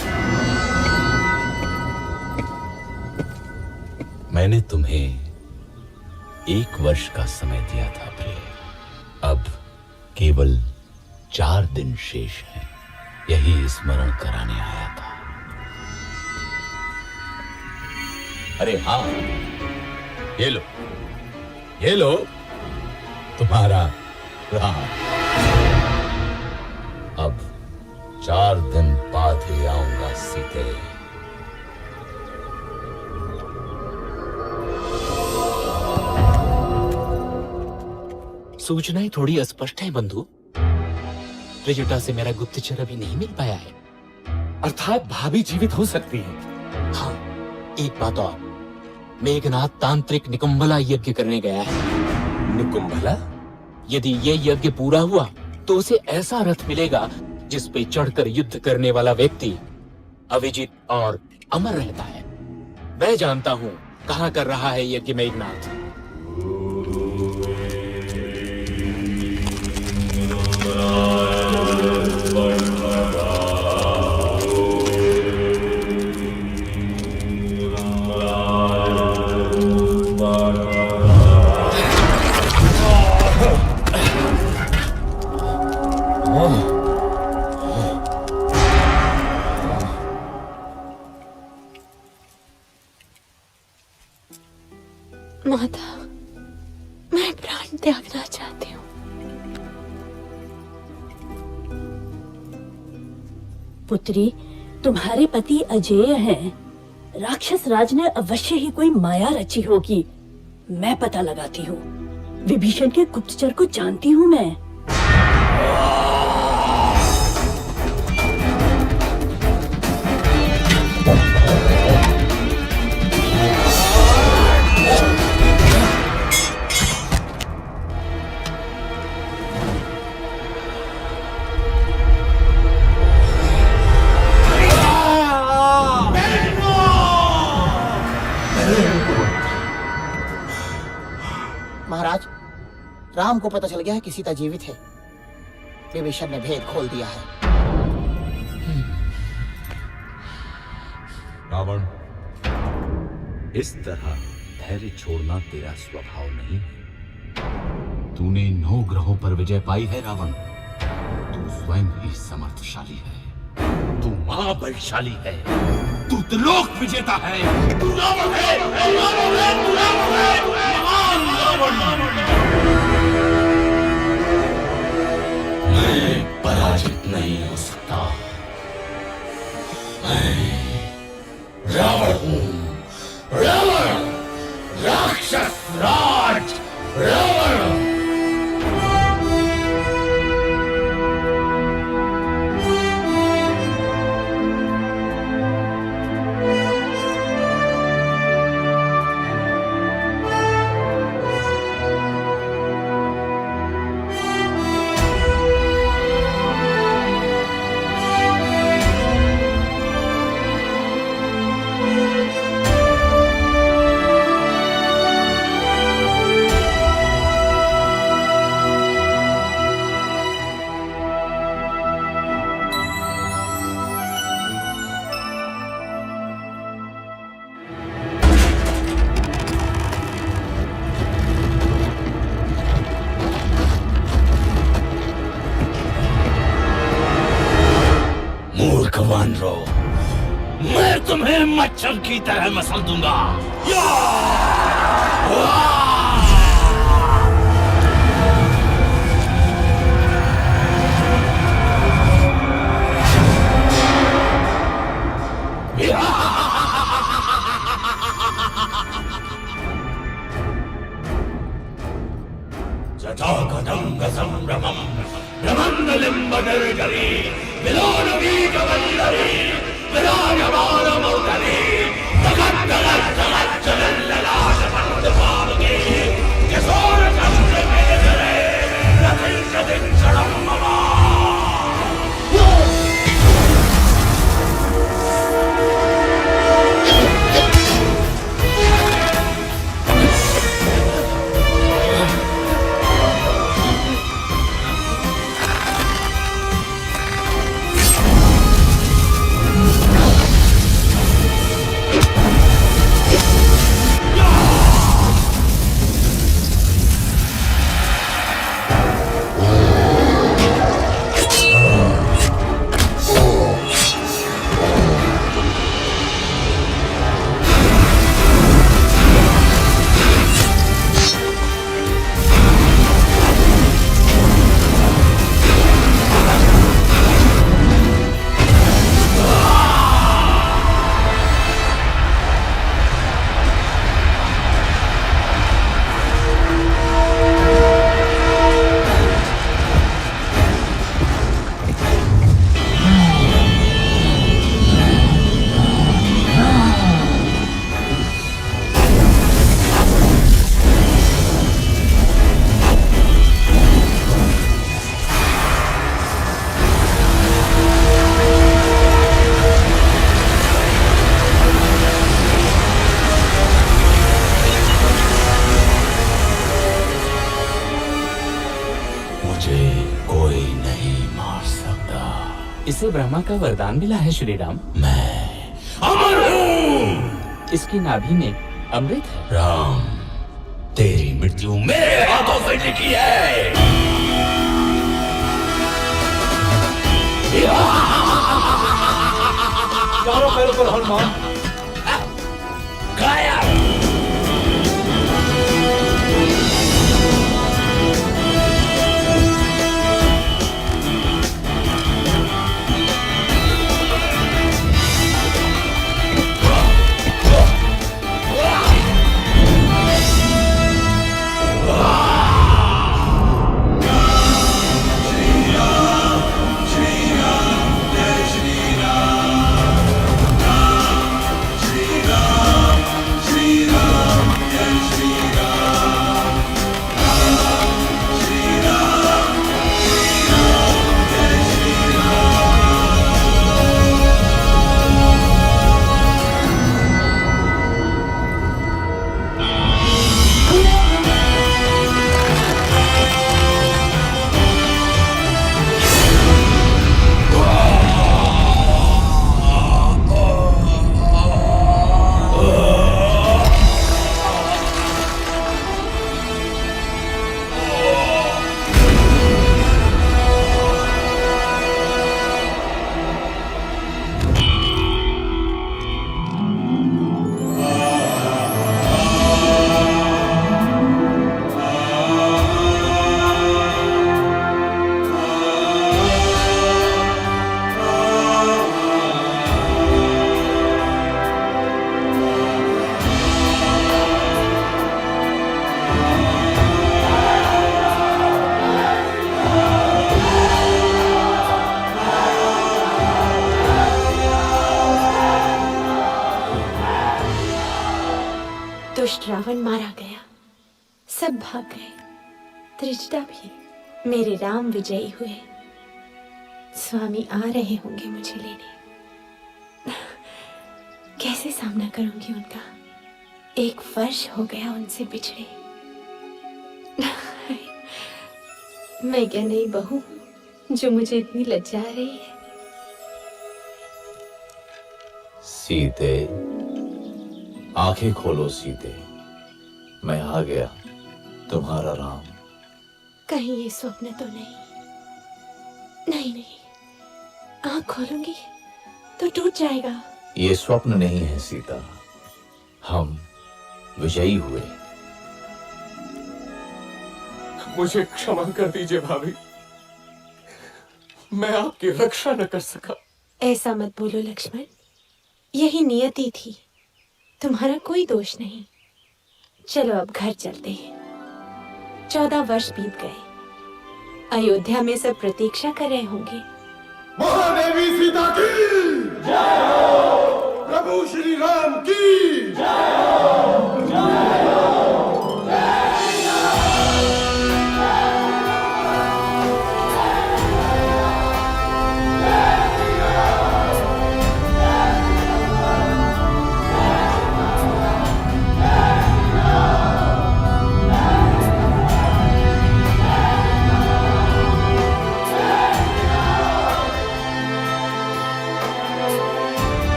मैंने तुम्हें 1 वर्ष का समय दिया था प्रिय। अब केवल 4 दिन शेष हैं। यही स्मरण कराने आया था। अरे हाँ, ये लो तुम्हारा राम। अब 4 दिन बाद ही आऊंगा सीते। सूचनाएं थोड़ी अस्पष्ट है बंधु। त्रिजटा से मेरा गुप्तचर अभी नहीं मिल पाया है। अर्थात भाभी जीवित हो सकती है। हाँ, एक बात और, मेघनाथ तांत्रिक निकुंभला यज्ञ करने गया है। निकुंभला? यदि ये यज्ञ पूरा हुआ तो उसे ऐसा रथ मिलेगा जिस पे चढ़कर युद्ध करने वाला व्यक्ति अविजित और अमर रहता है। मैं जानता हूँ कहाँ कर रहा है यज्ञ मेघनाथ। माता, मैं प्राण त्यागना चाहती हूँ। पुत्री, तुम्हारे पति अजेय हैं। राक्षस राज ने अवश्य ही कोई माया रची होगी। मैं पता लगाती हूँ। विभीषण के गुप्तचर को जानती हूँ मैं। महाराज, राम को पता चल गया है कि सीता जीवित है। विभीषण ने भेद खोल दिया है। रावण, इस तरह धैर्य छोड़ना तेरा स्वभाव नहीं है। तूने 9 ग्रहों पर विजय पाई है रावण, तू स्वयं ही समर्थशाली है, तू महाबलशाली है, तू त्रिलोक विजेता है, तू रावण है, तू रावण है, तू रावण है, महान रावण। मैं पराजित नहीं हो सकता, मैं रावण हूं, रावण, राक्षस राज रावण। वानरो, मैं तुम्हें मच्छर की तरह मसल दूंगा। जटाकदंग संभ्रमं ब्रह्मलिम्बनिर्जरी विलोलवीकवल्लरी विराजमानमौतरी जगद्दगद्दगज्जलल्ललाशपन्दपावके किशोरचन्द्रमेधरे रथिंशदिक्षणं मम। इसे ब्रह्मा का वरदान मिला है श्री राम। मैं अमर हूँ। इसकी नाभि में अमृत है। राम, तेरी मृत्यु मेरे हाथों से लिखी है। चारों पैरों पर हनुमान। गायब। सब भाग गए, त्रिजटा भी। मेरे राम विजयी हुए। स्वामी आ रहे होंगे मुझे लेने। कैसे सामना करूंगी उनका? 1 वर्ष हो गया उनसे बिछड़े। मैं क्या नई बहू हूं जो मुझे इतनी लज्जा रही है? सीते, आंखें खोलो सीते, मैं आ गया, तुम्हारा राम। कहीं ये स्वप्न तो नहीं? नहीं नहीं, आंख खोलूंगी तो टूट जाएगा। ये स्वप्न नहीं है सीता, हम विजयी हुए। मुझे क्षमा कर दीजिए भाभी, मैं आपकी रक्षा न कर सका। ऐसा मत बोलो लक्ष्मण, यही नियति थी, तुम्हारा कोई दोष नहीं। चलो अब घर चलते हैं। 14 वर्ष बीत गए, अयोध्या में सब प्रतीक्षा कर रहे होंगे। महादेवी सीता की जय हो, प्रभु श्री राम की जय हो, जय हो।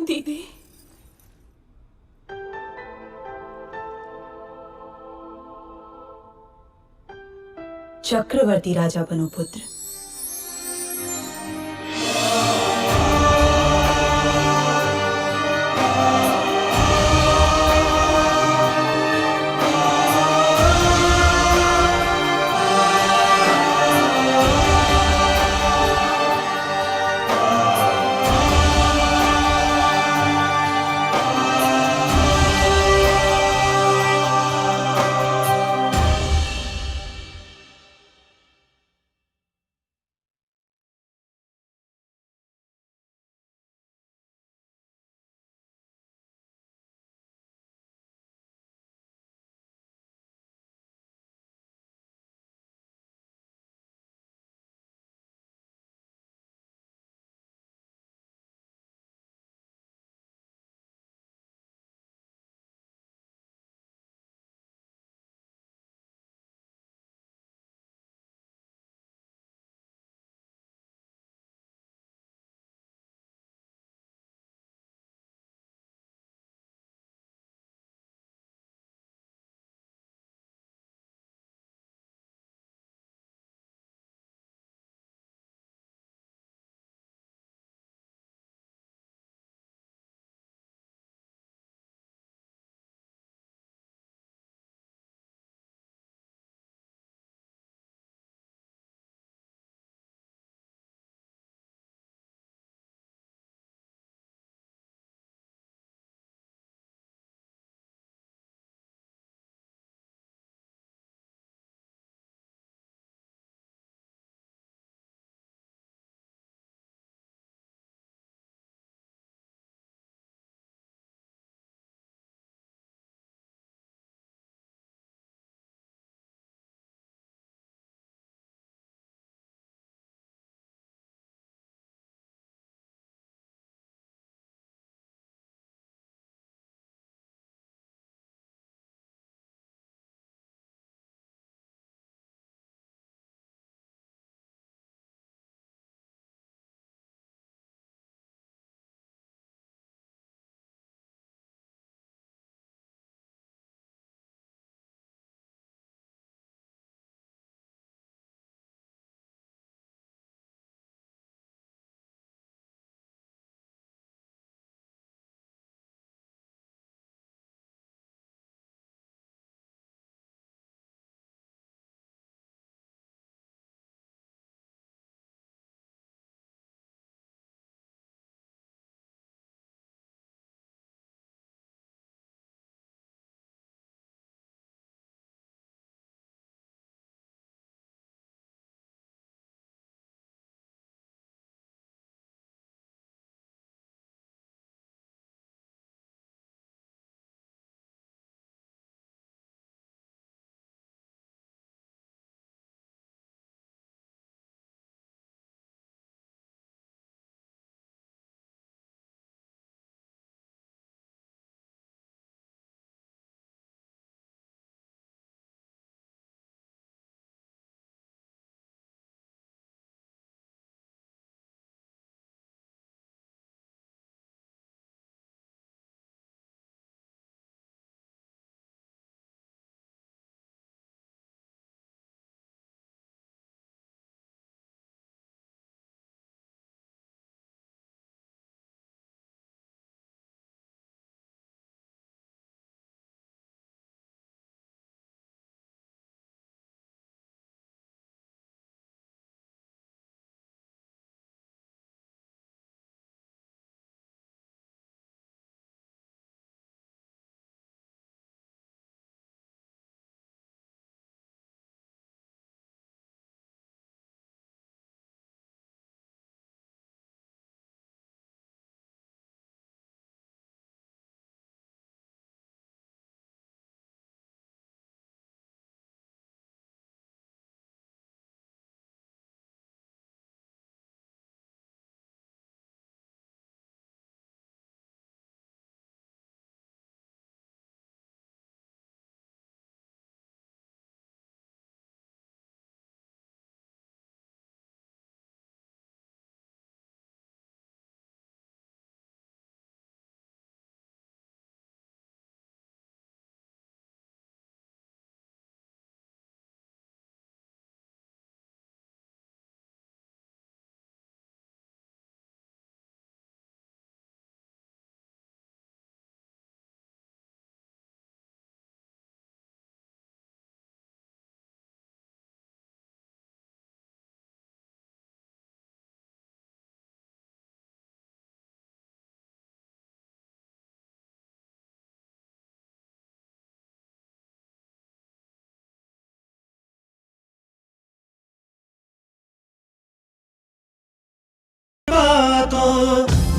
दीदी, चक्रवर्ती राजा बनो पुत्र।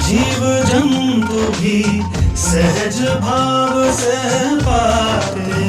जीव जंतु भी सहज भाव से पाते